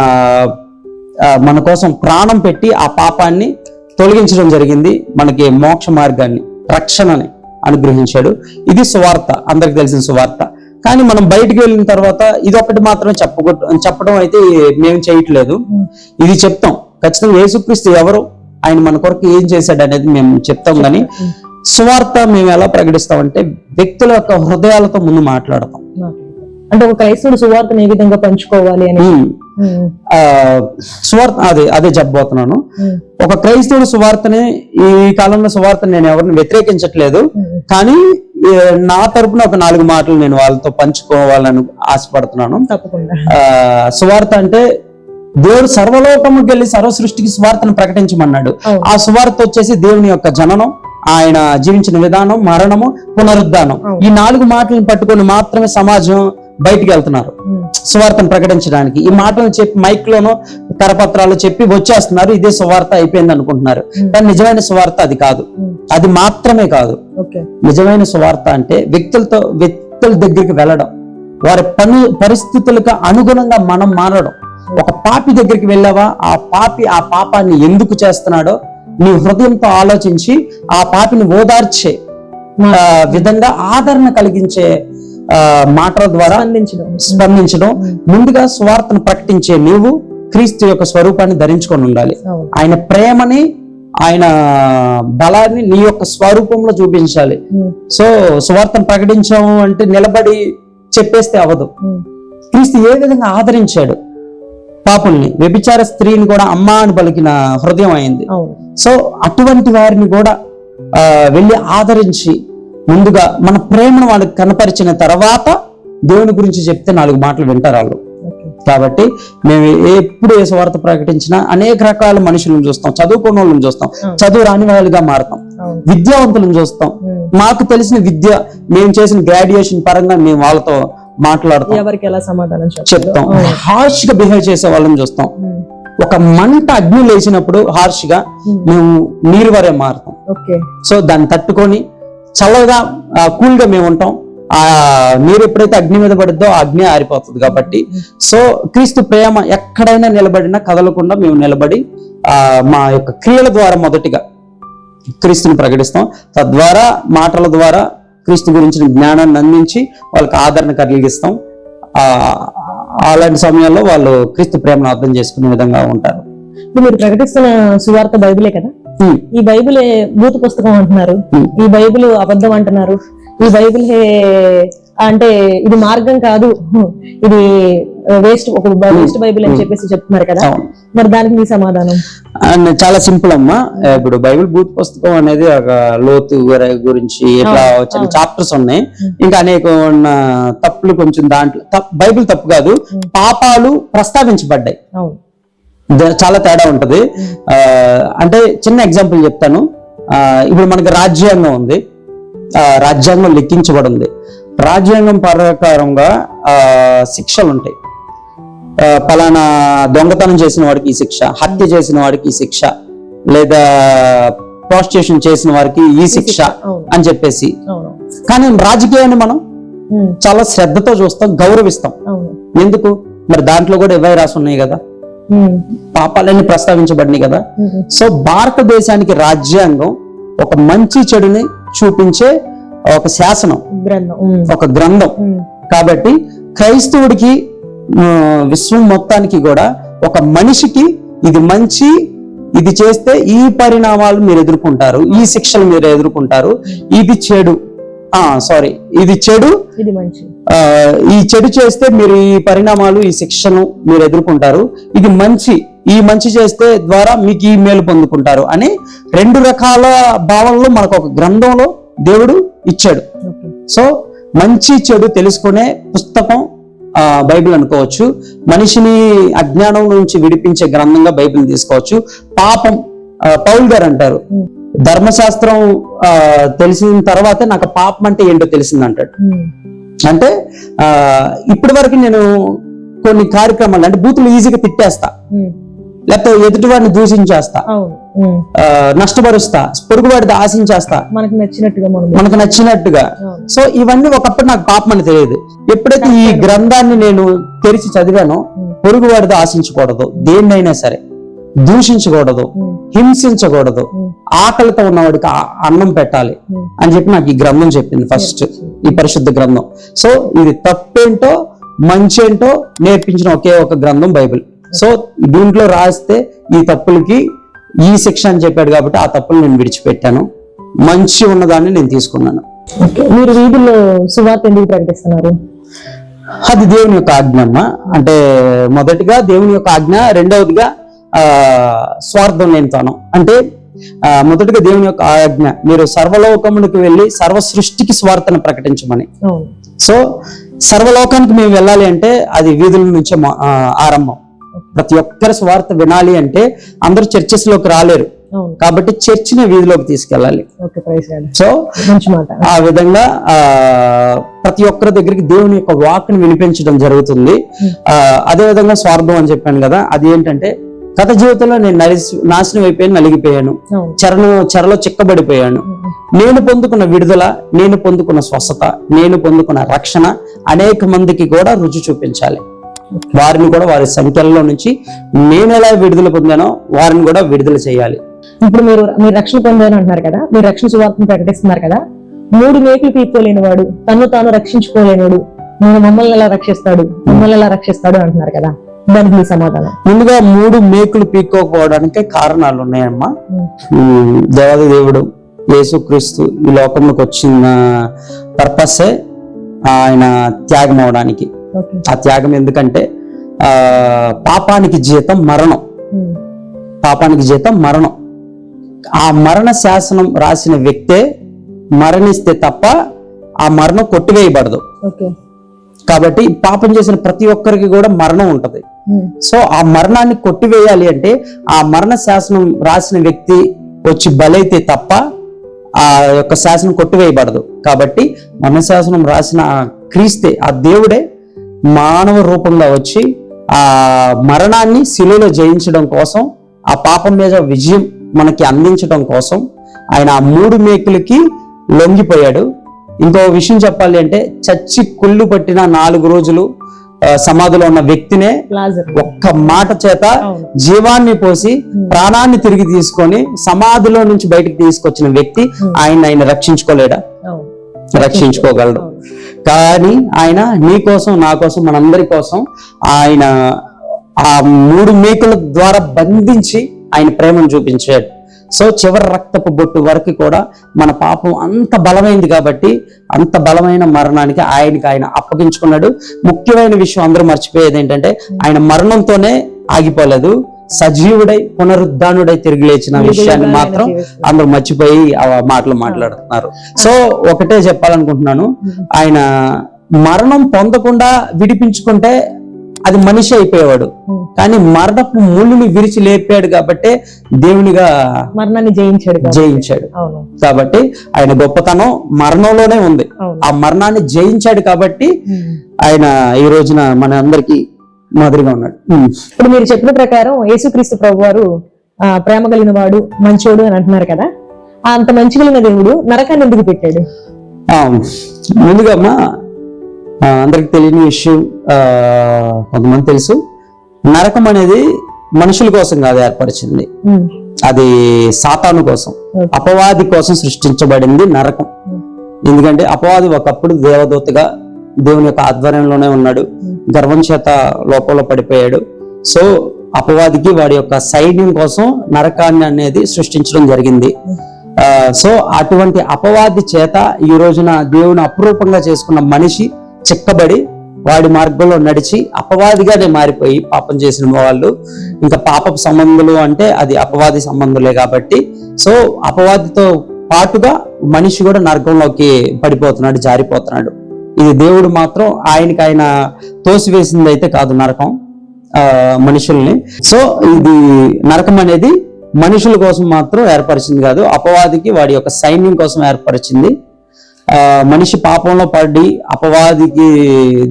మన కోసం ప్రాణం పెట్టి ఆ పాపాన్ని తొలగించడం జరిగింది, మనకి మోక్ష మార్గాన్ని, రక్షణని అనుగ్రహించాడు. ఇది సువార్త, అందరికి తెలిసిన సువార్త. కానీ మనం బయటికి వెళ్ళిన తర్వాత ఇది ఒకటి మాత్రమే చెప్పడం అయితే మేము చేయట్లేదు. ఇది చెప్తాం ఖచ్చితంగా, యేసుక్రీస్తు ఎవరు, ఆయన మన కొరకు ఏం చేశాడు అనేది మేము చెప్తాం. కానీ సువార్త మేము ఎలా ప్రకటిస్తామంటే వ్యక్తుల యొక్క హృదయాలతో ముందు మాట్లాడతాం. అంటే ఒక క్రైస్తవుడు సువార్తను ఏ విధంగా పంచుకోవాలి అని సువార్త అదే చెప్పబోతున్నాను. ఒక క్రైస్తవుడు సువార్తని, ఈ కాలంలో సువార్తని నేను ఎవరిని వ్యతిరేకించట్లేదు, కానీ నా తరపున ఒక 4 మాటలు నేను వాళ్ళతో పంచుకోవాలని ఆశపడుతున్నాను. సువార్త అంటే దేవుడు సర్వలోకముకి వెళ్ళి సర్వ సృష్టికి సువార్తను ప్రకటించమన్నాడు. ఆ సువార్త వచ్చేసి దేవుని యొక్క జననం, ఆయన జీవించిన విధానం, మరణము, పునరుద్ధానం. ఈ 4 మాటలను పట్టుకొని మాత్రమే సమాజం బయటికి వెళ్తున్నారు సువార్తను ప్రకటించడానికి. ఈ మాటలను చెప్పి మైక్ లోనో కరపత్రాలు చెప్పి వచ్చేస్తున్నారు, ఇదే సువార్త అయిపోయింది అనుకుంటున్నారు. కానీ నిజమైన సువార్త అది కాదు, అది మాత్రమే కాదు. నిజమైన సువార్త అంటే వ్యక్తుల దగ్గరికి వెళ్ళడం, వారి పరిస్థితులకు అనుగుణంగా మనం మారడం. ఒక పాపి దగ్గరికి వెళ్ళావా, ఆ పాపాన్ని ఎందుకు చేస్తున్నాడో నీ హృదయంతో ఆలోచించి ఆ పాపిని ఓదార్చే విధంగా ఆదరణ కలిగించే మాటల ద్వారా స్పందించడం. ముందుగా సువార్తను ప్రకటించే నీవు క్రీస్తు యొక్క స్వరూపాన్ని ధరించుకొని ఉండాలి. ఆయన ప్రేమని, ఆయన బలాన్ని నీ యొక్క స్వరూపంలో చూపించాలి. సో సువార్తను ప్రకటించాము అంటే నిలబడి చెప్పేస్తే అవదు. క్రీస్తు ఏ విధంగా ఆదరించాడు పాపుల్ని, వ్యభిచార స్త్రీని కూడా అమ్మా అని పలికిన హృదయం అయింది. సో అటువంటి వారిని కూడా వెళ్ళి ఆదరించి ముందుగా మన ప్రేమను వాళ్ళకి కనపరిచిన తర్వాత దేవుని గురించి చెప్తే 4 మాటలు వింటారు వాళ్ళు. కాబట్టి మేము ఎప్పుడు ఏ సువార్త ప్రకటించినా అనేక రకాల మనుషులను చూస్తాం, చదువుకున్న వాళ్ళని చూస్తాం, చదువు రాని వాళ్ళుగా మారుతాం, విద్యావంతులను చూస్తాం, మాకు తెలిసిన విద్య, మేము చేసిన గ్రాడ్యుయేషన్ పరంగా మేము వాళ్ళతో మాట్లాడతాం, ఎవరికి ఎలా సమాధానం చెప్తాం. హార్ష్ గా బిహేవ్ చేసే వాళ్ళని చూస్తాం. ఒక మంట అగ్ని లేచినప్పుడు హార్ష్ గా మేము నీరు వరే మారుతాం. సో దాన్ని తట్టుకొని చల్లగా కూల్ గా మేము ఉంటాం. ఆ నీరు ఎప్పుడైతే అగ్ని మీద పడుద్దో ఆ అగ్ని ఆరిపోతుంది. కాబట్టి సో క్రీస్తు ప్రేమ ఎక్కడైనా నిలబడినా కదలకుండా మేము నిలబడి మా యొక్క క్రియల ద్వారా మొదటిగా క్రీస్తుని ప్రకటిస్తాం. తద్వారా మాటల ద్వారా క్రీస్తు గురించిన జ్ఞానాన్ని అందించి వాళ్ళకి ఆదరణ కలిగిస్తాం. అలాంటి సమయాల్లో వాళ్ళు క్రీస్తు ప్రేమను అర్థం చేసుకునే విధంగా ఉంటారు. ఇప్పుడు మీరు ప్రకటిస్తున్న సువార్త బైబిలే కదా, ఈ బైబిలే భూత పుస్తకం అంటున్నారు, ఈ బైబిల్ అబద్ధం అంటున్నారు, ఈ బైబిల్ అంటే ఇది మార్గం కాదు, ఇది వేస్ట్, ఒక వేస్ట్ బైబిల్ అని చెప్పేసి చెప్తున్నారు కదా, మరి దానికి మీ సమాధానం? చాలా సింపుల్ అమ్మా. ఇప్పుడు బైబిల్ భూత పుస్తకం అనేది ఒక లోతు గురించి ఇట్లా వచ్చిన చాప్టర్స్ ఉన్నాయి. ఇంకా అనేక తప్పులు కొంచెం దాంట్లో బైబిల్ తప్పు కాదు, పాపాలు ప్రస్తావించబడ్డాయి. చాలా తేడా ఉంటది. అంటే చిన్న ఎగ్జాంపుల్ చెప్తాను. ఇప్పుడు మనకి రాజ్యాంగం ఉంది, రాజ్యాంగం లెక్కించబడింది. రాజ్యాంగం ప్రకారంగా శిక్షలు ఉంటాయి. పలానా దొంగతనం చేసిన వాడికి ఈ శిక్ష, హత్య చేసిన వాడికి ఈ శిక్ష, లేదా ప్రాస్టిట్యూషన్ చేసిన వారికి ఈ శిక్ష అని చెప్పేసి. కానీ రాజకీయాన్ని మనం చాలా శ్రద్ధతో చూస్తాం, గౌరవిస్తాం. ఎందుకు? మరి దాంట్లో కూడా ఇవే రాసి ఉన్నాయి కదా, పాపాలన్నీ ప్రస్తావించబడినాయి కదా. సో భారతదేశానికి రాజ్యాంగం ఒక మంచి చెడుని చూపించే ఒక శాసనం, ఒక గ్రంథం. కాబట్టి క్రైస్తవుడికి, విశ్వం మొత్తానికి కూడా ఒక మనిషికి ఇది మంచి, ఇది చేస్తే ఈ పరిణామాలు మీరు ఎదుర్కొంటారు, ఈ శిక్షలు మీరు ఎదుర్కొంటారు, ఇది చెడు, ఇది చెడు, ఇది మంచి, ఈ చెడు చేస్తే మీరు ఈ పరిణామాలు, ఈ శిక్షను మీరు ఎదుర్కొంటారు, ఇది మంచి, ఈ మంచి చేస్తే ద్వారా మీకు ఈ మేలు పొందుకుంటారు అని రెండు రకాల భావనలు మనకు ఒక గ్రంథంలో దేవుడు ఇచ్చాడు. సో మంచి చెడు తెలుసుకునే పుస్తకం బైబిల్ అనుకోవచ్చు. మనిషిని అజ్ఞానం నుంచి విడిపించే గ్రంథంగా బైబిల్ తీసుకోవచ్చు. పాపం, పౌల్ గారు అంటారు, ధర్మశాస్త్రం తెలిసిన తర్వాతే నాకు పాపం అంటే ఏంటో తెలిసింది అంటాడు. అంటే ఇప్పటి వరకు నేను కొన్ని కార్యక్రమాలు అంటే బూతులు ఈజీగా తిట్టేస్తా, లేకపోతే ఎదుటివాడిని దూషించేస్తా, నష్టపరుస్తా, పొరుగువాడిని ఆశించేస్తా మనకు నచ్చినట్టుగా. సో ఇవన్నీ ఒకప్పుడు నాకు పాపం అని తెలియదు. ఎప్పుడైతే ఈ గ్రంథాన్ని నేను తెరిచి చదివానో, పొరుగువాడితో ఆశించకూడదు, దేన్నైనా సరే దూషించకూడదు, హింసించకూడదు, ఆకలితో ఉన్నవాడికి అన్నం పెట్టాలి అని చెప్పి నాకు ఈ గ్రంథం చెప్పింది ఫస్ట్, ఈ పరిశుద్ధ గ్రంథం. సో ఇది తప్పేంటో మంచేంటో నేర్పించిన ఒకే ఒక గ్రంథం బైబిల్. సో దీంట్లో రాస్తే ఈ తప్పులకి ఈ శిక్ష అని చెప్పాడు కాబట్టి ఆ తప్పులు నేను విడిచిపెట్టాను, మంచి ఉన్నదాన్ని నేను తీసుకున్నాను. మీరు వీధుల్లో సువార్త ఎందుకు ప్రకటిస్తున్నారు? అది దేవుని యొక్క ఆజ్ఞ అమ్మ. అంటే మొదటిగా దేవుని యొక్క ఆజ్ఞ, రెండవదిగా స్వార్థం లేనితనం. అంటే మొదటిగా దేవుని యొక్క ఆజ్ఞ, మీరు సర్వలోకమునికి వెళ్ళి సర్వ సృష్టికి స్వార్థను ప్రకటించమని. సో సర్వలోకానికి మేము వెళ్ళాలి అంటే అది వీధుల నుంచే ఆరంభం. ప్రతి ఒక్కరి స్వార్థ వినాలి అంటే అందరూ చర్చెస్ లోకి రాలేరు, కాబట్టి చర్చిని వీధిలోకి తీసుకెళ్ళాలి. సో ఆ విధంగా ప్రతి ఒక్కరి దగ్గరికి దేవుని యొక్క వాక్ని వినిపించడం జరుగుతుంది. అదే విధంగా స్వార్థం అని చెప్పాను కదా, అది ఏంటంటే గత జీవితంలో నేను నాశనం అయిపోయాను, నలిగిపోయాను, చెరలో చిక్కబడిపోయాను. నేను పొందుకున్న విడుదల, నేను పొందుకున్న స్వస్థత, నేను పొందుకున్న రక్షణ అనేక మందికి కూడా రుచి చూపించాలి. వారిని కూడా వారి సంఖ్యలో నుంచి నేను ఎలా విడుదల పొందానో వారిని కూడా విడుదల చేయాలి. ఇప్పుడు మీరు రక్షణ పొందాను అంటున్నారు కదా, మీరు రక్షణ సువార్తను ప్రకటిస్తున్నారు కదా, 3 మేకులు పీక్కోలేని వాడు, తను తాను రక్షించుకోలేనివాడు మమ్మల్ని ఎలా రక్షిస్తాడు, మిమ్మల్ని ఎలా రక్షిస్తాడు అంటున్నారు కదా, దానికి మీ సమాధానం? ముందుగా 3 మేకులు పీక్కోకపోవడానికి కారణాలు ఉన్నాయమ్మా. దేవాది దేవుడు యేసుక్రీస్తు ఈ లోకంలోకి వచ్చిన పర్పసే ఆయన త్యాగం అవడానికి. ఆ త్యాగం ఎందుకంటే పాపానికి జీతం మరణం, పాపానికి జీతం మరణం. ఆ మరణ శాసనం రాసిన వ్యక్తే మరణిస్తే తప్ప ఆ మరణం కొట్టివేయబడదు. కాబట్టి పాపం చేసిన ప్రతి ఒక్కరికి కూడా మరణం ఉంటది. సో ఆ మరణాన్ని కొట్టివేయాలి అంటే ఆ మరణ శాసనం రాసిన వ్యక్తి వచ్చి బలైతే తప్ప ఆ యొక్క శాసనం కొట్టివేయబడదు. కాబట్టి మరణ శాసనం రాసిన ఆ క్రీస్తే, ఆ దేవుడే మానవ రూపంగా వచ్చి ఆ మరణాన్ని శిలువలో జయించడం కోసం, ఆ పాపం మీద విజయం మనకి అందించడం కోసం ఆయన ఆ 3 మేకులకి లొంగిపోయాడు. ఇంకో విషయం చెప్పాలి అంటే, చచ్చి కుళ్ళు పట్టిన 4 రోజులు సమాధిలో ఉన్న వ్యక్తినే ఒక్క మాట చేత జీవాన్ని పోసి ప్రాణాన్ని తిరిగి తీసుకొని సమాధిలో నుంచి బయటికి తీసుకొచ్చిన వ్యక్తి ఆయన రక్షించుకోలేడా? రక్షించుకోగలడు. కానీ ఆయన నీ కోసం, నా కోసం, మనందరి కోసం ఆయన ఆ 3 మేకుల ద్వారా బంధించి ఆయన ప్రేమను చూపించాడు. సో చివరి రక్తపు బొట్టు వరకు కూడా మన పాపం అంత బలమైంది కాబట్టి అంత బలమైన మరణానికి ఆయన అప్పగించుకున్నాడు. ముఖ్యమైన విషయం అందరూ మర్చిపోయేది ఏంటంటే, ఆయన మరణంతోనే ఆగిపోలేదు, సజీవుడై పునరుద్ధానుడై తిరిగి లేచిన విషయాన్ని మాత్రం అందరూ మర్చిపోయి ఆ మాటలు మాట్లాడుతున్నారు. సో ఒకటే చెప్పాలనుకుంటున్నాను, ఆయన మరణం పొందకుండా విడిపించుకుంటే అది మనిషి అయిపోయేవాడు. కానీ మరణపు ముళ్ళుని విరిచి లేపాడు కాబట్టి దేవునిగా మరణాన్ని జయించాడు. కాబట్టి ఆయన గొప్పతనం మరణంలోనే ఉంది. ఆ మరణాన్ని జయించాడు కాబట్టి ఆయన ఈ రోజున మన అందరికి మాదిరిగా ఉన్నాడు. ఇప్పుడు మీరు చెప్పిన ప్రకారం యేసుక్రీస్తు ప్రభు వారు ప్రేమ కలిగిన వాడు, మంచోడు అని అంటున్నారు కదా, అంత మంచి కలిగిన దేవుడు నరకాన్ని ఎందుకు పెట్టాడు? ముందుగా అందరికి తెలియని విషయం, కొంతమంది తెలుసు, నరకం అనేది మనుషుల కోసం కాదు ఏర్పరిచింది, అది సాతాను కోసం, అపవాది కోసం సృష్టించబడింది నరకం. ఎందుకంటే అపవాది ఒకప్పుడు దేవదూతగా దేవుని యొక్క ఆధ్వర్యంలోనే ఉన్నాడు, గర్వం చేత లోపంలో పడిపోయాడు. సో అపవాదికి వాడి యొక్క సైన్యం కోసం నరకాన్ని అనేది సృష్టించడం జరిగింది. సో అటువంటి అపవాది చేత ఈ రోజున దేవుని అపురూపంగా చేసుకున్న మనిషి చిక్కబడి వాడి మార్గంలో నడిచి అపవాదిగానే మారిపోయి పాపం చేసిన వాళ్ళు ఇంకా పాపపు సంబంధులు అంటే అది అపవాది సంబంధులే కాబట్టి, సో అపవాదితో పాటుగా మనిషి కూడా నరకంలోకి పడిపోతున్నాడు, జారిపోతున్నాడు. ఇది దేవుడు మాత్రం ఆయన తోసివేసింది అయితే కాదు నరకం మనుషుల్ని. సో ఇది నరకం అనేది మనుషుల కోసం మాత్రం ఏర్పరిచింది కాదు, అపవాదికి వాడి యొక్క సైన్యం కోసం ఏర్పరిచింది. మనిషి పాపంలో పడి అపవాదికి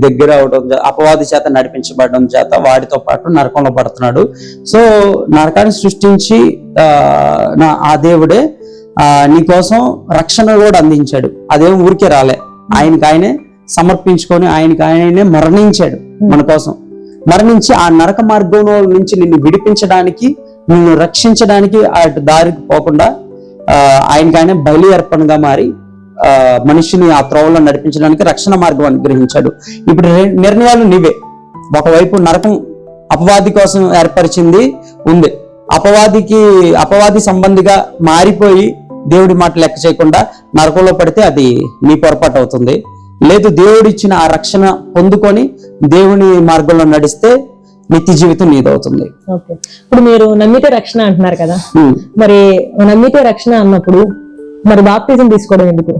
దగ్గర అవడం, అపవాది చేత నడిపించబడడం చేత వాడితో పాటు నరకంలో పడుతున్నాడు. సో నరకాన్ని సృష్టించి ఆ దేవుడే నీ కోసం రక్షణ కూడా అందించాడు. అదేం ఊరికే రాలే, ఆయననే సమర్పించుకొని ఆయనే మరణించాడు మన కోసం. మరణించి ఆ నరక మార్గంలో నుంచి నిన్ను విడిపించడానికి, నిన్ను రక్షించడానికి, అటు దారికి పోకుండా ఆయననే బలి అర్పణగా మారి మనిషిని ఆ త్రోవలో నడిపించడానికి రక్షణ మార్గం అనుగ్రహించాడు. ఇప్పుడు నిర్ణయాలు నీవే. ఒకవైపు నరకం అపవాది కోసం ఏర్పరిచింది ఉంది, అపవాది సంబంధిగా మారిపోయి దేవుడి మాట లెక్క చేయకుండా నరకంలో పడితే అది నీ పొరపాటు అవుతుంది. లేదు, దేవుడిచ్చిన ఆ రక్షణ పొందుకొని దేవుని మార్గంలో నడిస్తే నిత్య జీవితం నీదవుతుంది. ఇప్పుడు మీరు నమ్మితే రక్షణ అంటున్నారు కదా, మరి నమ్మితే రక్షణ అన్నప్పుడు మరి బాప్తిజం తీసుకోవడం ఎందుకు?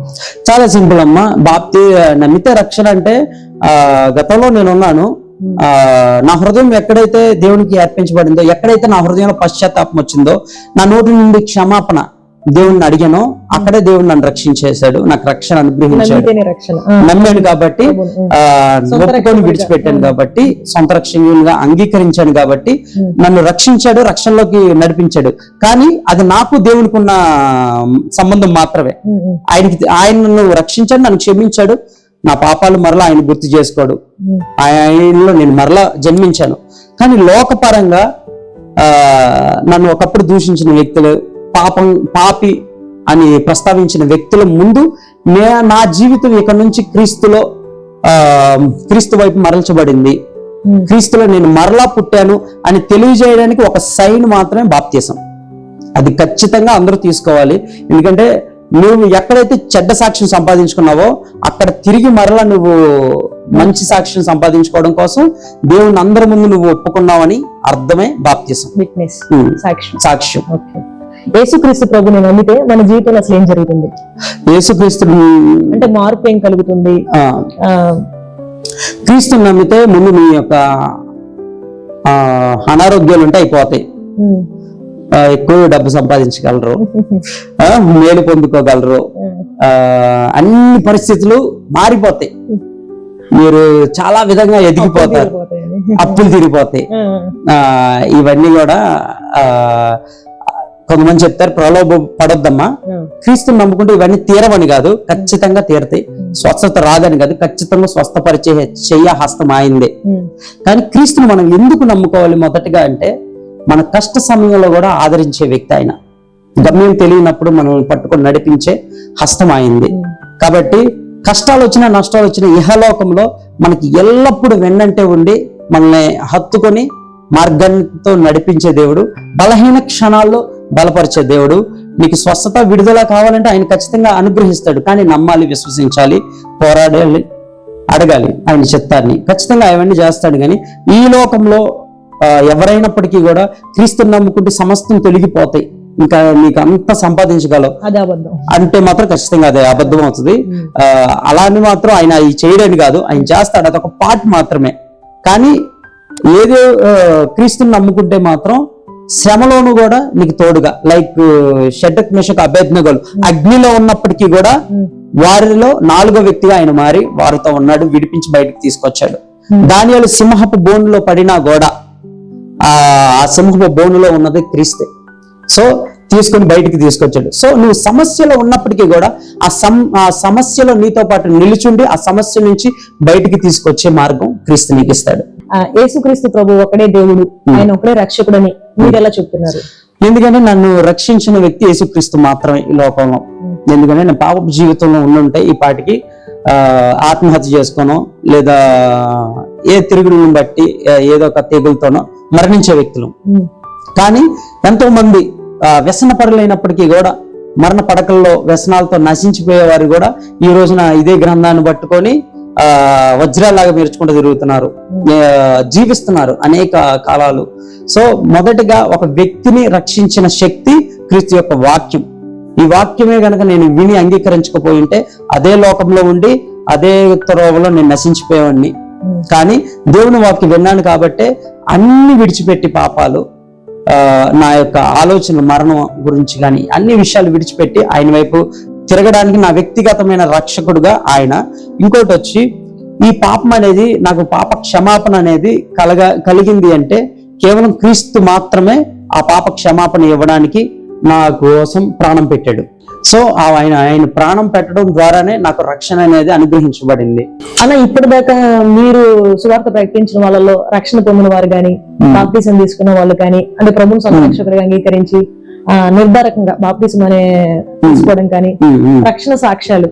చాలా సింపుల్ అమ్మా. నమ్మితే రక్షణ అంటే గతంలో నేనున్నాను, నా హృదయం ఎక్కడైతే దేవునికి అర్పించబడిందో, ఎక్కడైతే నా హృదయంలో పశ్చాత్తాపం వచ్చిందో, నా నోటి నుండి క్షమాపణ దేవుణ్ణి అడిగాను, అక్కడే దేవుడు నన్ను రక్షించేశాడు, నాకు రక్షణ అనుగ్రహించాడు. నమ్మాను కాబట్టి, ఒప్పుకొని విడిచిపెట్టాను కాబట్టి, సొంత రక్షణగా అంగీకరించాను కాబట్టి నన్ను రక్షించాడు, రక్షణలోకి నడిపించాడు. కానీ అది నాకు దేవునికి ఉన్న సంబంధం మాత్రమే. ఆయన నన్ను రక్షించాడు, నన్ను క్షమించాడు, నా పాపాలు మరలా ఆయన గుర్తు చేసుకోడు, ఆయనలో నేను మరలా జన్మించాను. కానీ లోకపరంగా నన్ను ఒకప్పుడు దూషించిన వ్యక్తులు, పాపి అని ప్రస్తావించిన వ్యక్తుల ముందు నా జీవితం ఇక నుంచి క్రీస్తు వైపు మరల్చబడింది, క్రీస్తులో నేను మరలా పుట్టాను అని తెలియజేయడానికి ఒక సైన్ మాత్రమే బాప్తిసం. అది ఖచ్చితంగా అందరూ తీసుకోవాలి. ఎందుకంటే నువ్వు ఎక్కడైతే చెడ్డ సాక్ష్యం సంపాదించుకున్నావో అక్కడ తిరిగి మరలా నువ్వు మంచి సాక్ష్యం సంపాదించుకోవడం కోసం దేవుని అందరి ముందు నువ్వు ఒప్పుకున్నావని అర్థమే బాప్తిసం, సాక్ష్యం. యేసుక్రీస్తు ప్రభుని నమ్మితే మన జీవితంలో అసలు ఏం జరుగుతుంది? యేసుక్రీస్తు అంటే మార్పు ఏం కలుగుతుంది? క్రీస్తుని నమ్మితే ముందు నీ యొక్క అనారోగ్యాలు ఉంటే అయిపోతాయి. ఎక్కువ డబ్బు సంపాదించగలరు, మేలు పొందుకోగలరు, అన్ని పరిస్థితులు మారిపోతాయి, మీరు చాలా విధంగా ఎదిగిపోతారు, అప్పులు తీరిపోతాయి. ఇవన్నీ కూడా కొంతమంది చెప్తారు ప్రలోభ పడొద్దమ్మా, క్రీస్తుని నమ్ముకుంటే ఇవన్నీ తీరవని కాదు, ఖచ్చితంగా తీరతాయి. స్వస్థత రాదని కాదు, ఖచ్చితంగా స్వస్థపరిచే చెయ్య హస్తం ఆయిందే. కానీ క్రీస్తుని మనం ఎందుకు నమ్ముకోవాలి మొదటిగా అంటే, మన కష్ట సమయంలో కూడా ఆదరించే వ్యక్తి ఆయన, గమ్యం తెలియనప్పుడు మనం పట్టుకొని నడిపించే హస్తం ఆయింది. కాబట్టి కష్టాలు వచ్చినా నష్టాలు వచ్చినా ఇహలోకంలో మనకి ఎల్లప్పుడూ వెన్నంటే ఉండి మనల్ని హత్తుకొని మార్గంతో నడిపించే దేవుడు, బలహీన క్షణాల్లో బలపరిచే దేవుడు. నీకు స్వస్థత విడుదల కావాలంటే ఆయన ఖచ్చితంగా అనుగ్రహిస్తాడు. కానీ నమ్మాలి, విశ్వసించాలి, పోరాడాలి, అడగాలి ఆయన చిత్తాన్ని, ఖచ్చితంగా అవన్నీ చేస్తాడు. కానీ ఈ లోకంలో ఎవరైనప్పటికీ కూడా క్రీస్తుని నమ్ముకుంటే సమస్తం తొలగిపోతాయి, ఇంకా నీకు అంత సంపాదించగలవు అంటే మాత్రం ఖచ్చితంగా అదే అబద్ధం అవుతుంది. అలానే మాత్రం ఆయన ఈ చేయడని కాదు, ఆయన చేస్తాడు, అదొక పార్ట్ మాత్రమే. కానీ ఏదో క్రీస్తుని నమ్ముకుంటే మాత్రం శ్రమలోను కూడా నీకు తోడుగా, లైక్ షడ్రక్ మేషక్ అబేద్నెగోలు అగ్నిలో ఉన్నప్పటికీ కూడా వారిలో 4వ వ్యక్తిగా ఆయన మారి వారితో ఉన్నాడు, విడిపించి బయటకు తీసుకొచ్చాడు. దానియేలు సింహపు బోనులో పడినా కూడా ఆ సింహపు బోనులో ఉన్నది క్రీస్తే. సో తీసుకొని బయటికి తీసుకొచ్చాడు. సో నువ్వు సమస్యలో ఉన్నప్పటికీ కూడా ఆ సమస్యలో నీతో పాటు నిలుచుండి ఆ సమస్య నుంచి బయటికి తీసుకొచ్చే మార్గం క్రీస్తు నీకు ఇస్తాడు. యేసుక్రీస్తు ప్రభు ఒకడే దేవుడు, ఆయన ఒకడే రక్షకుడని మీరు ఎలా చెప్తున్నారు? ఎందుకంటే నన్ను రక్షించిన వ్యక్తి యేసుక్రీస్తు మాత్రమే ఈ లోకంలో. ఎందుకంటే నేను పాప జీవితంలో ఉండుంటే ఈ పాటికి ఆత్మహత్య చేసుకోనో లేదా ఏ తిరుగుడును బట్టి ఏదో ఒక తెగులతోనో మరణించే వ్యక్తులు. కానీ ఎంతో మంది వ్యసన పరులైనప్పటికీ కూడా మరణ పడకల్లో వ్యసనాలతో నశించిపోయేవారు కూడా ఈ రోజున ఇదే గ్రంథాన్ని పట్టుకొని వజ్రాలాగా మెరుచుకుంటూ తిరుగుతున్నారు, జీవిస్తున్నారు అనేక కాలాలు. సో మొదటిగా ఒక వ్యక్తిని రక్షించిన శక్తి క్రీస్తు యొక్క వాక్యం. ఈ వాక్యమే గనక నేను విని అంగీకరించకపోయి ఉంటే అదే లోకంలో ఉండి అదే త్రోవలో నేను నశించిపోయేవాడిని. కానీ దేవుని వాక్యం విన్నాను కాబట్టే అన్ని విడిచిపెట్టి పాపాలు, నా యొక్క ఆలోచన మరణం గురించి కానీ అన్ని విషయాలు విడిచిపెట్టి ఆయన వైపు తిరగడానికి నా వ్యక్తిగతమైన రక్షకుడుగా ఆయన. ఇంకోటి వచ్చి ఈ పాపం అనేది నాకు పాప క్షమాపణ అనేది కలిగింది అంటే కేవలం క్రీస్తు మాత్రమే ఆ పాప క్షమాపణ ఇవ్వడానికి నా కోసం ప్రాణం పెట్టాడు. సో ఆయన ప్రాణం పెట్టడం ద్వారానే నాకు రక్షణ అనేది అనుగ్రహించబడింది. అలా ఇప్పటిదాకా మీరు సువార్త ప్రకటించిన వాళ్ళలో రక్షణ పొందిన వారు కానీ బాప్టిజం తీసుకున్న వాళ్ళు కానీ అంటే ప్రభువును సంరక్షకుడిగా అంగీకరించి నిర్ధారకంగా బాప్టిజం అనే తీసుకోవడం కానీ రక్షణ సాక్ష్యాలు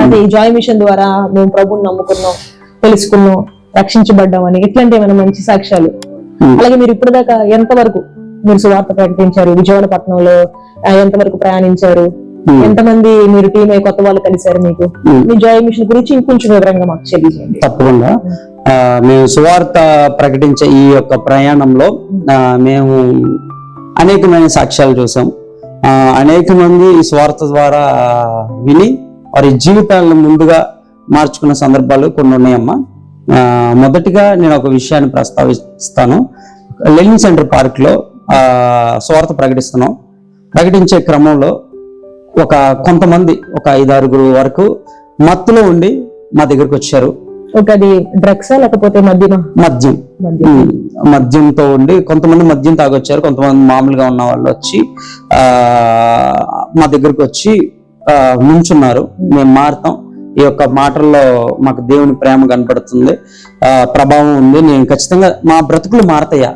అంటే ఈ జాయ్ మిషన్ ద్వారా మేము ప్రభువుని నమ్ముకున్నాం, తెలుసుకున్నాం, రక్షించబడ్డాం అని ఇట్లాంటి ఏమైనా మంచి సాక్ష్యాలు? అలాగే మీరు ఇప్పటిదాకా ఎంతవరకు మీరు సువార్త ప్రకటించారు, విజయవాడపట్నంలో ఎంతవరకు ప్రయాణించారు, ఎంతమంది మీరు టీం అయి కొత్త వాళ్ళు కలిశారు, మీకు మీ జాయ్ మిషన్ గురించి ఇంకొంచెం వివరంగా మాకు తెలియజేయండి. తప్పకుండా. మేము సువార్త ప్రకటించే ఈ యొక్క ప్రయాణంలో మేము అనేకమైన సాక్ష్యాలు చూసాం. అనేక మంది ఈ స్వార్థ ద్వారా విని వారి జీవితాలను ముందుగా మార్చుకున్న సందర్భాలు కొన్ని ఉన్నాయమ్మా. మొదటిగా నేను ఒక విషయాన్ని ప్రస్తావిస్తాను. లెర్నింగ్ సెంటర్ పార్క్ లో స్వార్థ ప్రకటించే క్రమంలో కొంతమంది ఒక 5-6 వరకు మత్తులో ఉండి మా దగ్గరకు వచ్చారు. అది డ్రగ్స్ లేకపోతే మద్యంతో ఉండి కొంతమంది మద్యం తాగొచ్చారు, కొంతమంది మామూలుగా ఉన్న వాళ్ళు వచ్చి మా దగ్గరకు వచ్చి నుంచున్నారు. మేము మారుతాం, ఈ యొక్క మాటల్లో మాకు దేవుని ప్రేమ కనపడుతుంది, ప్రభావం ఉంది, నేను ఖచ్చితంగా మా బ్రతుకులు మారతాయా,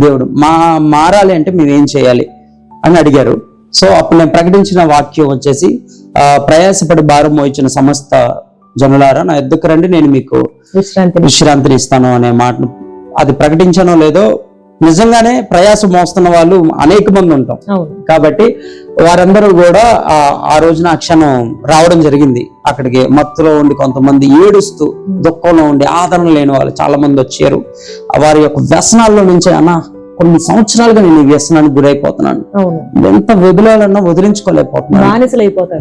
దేవుడు మారాలి అంటే మేమేం చేయాలి అని అడిగారు. సో అప్పుడు నేను ప్రకటించిన వాక్యం వచ్చేసి ప్రయాసపడి భారం మోయించిన సమస్త జనులారా నా ఎద్దుకు రండి, నేను మీకు విశ్రాంతిని ఇస్తాను అనే మాటను అది ప్రకటించానో లేదో నిజంగానే ప్రయాసం మోస్తున్న వాళ్ళు అనేక మంది ఉంటాం. కాబట్టి వారందరూ కూడా ఆ రోజున ఆ క్షణం రావడం జరిగింది. అక్కడికి మత్తులో ఉండి కొంతమంది ఏడుస్తూ దుఃఖంలో ఉండి ఆదరణ లేని వాళ్ళు చాలా మంది వచ్చారు. వారి యొక్క వ్యసనాల్లో నుంచి కొన్ని సంవత్సరాలుగా నేను ఈ వ్యసనానికి గురైపోతున్నాను, ఎంత వదిలేయాలన్నా వదిలించుకోలేకపోతున్నాను,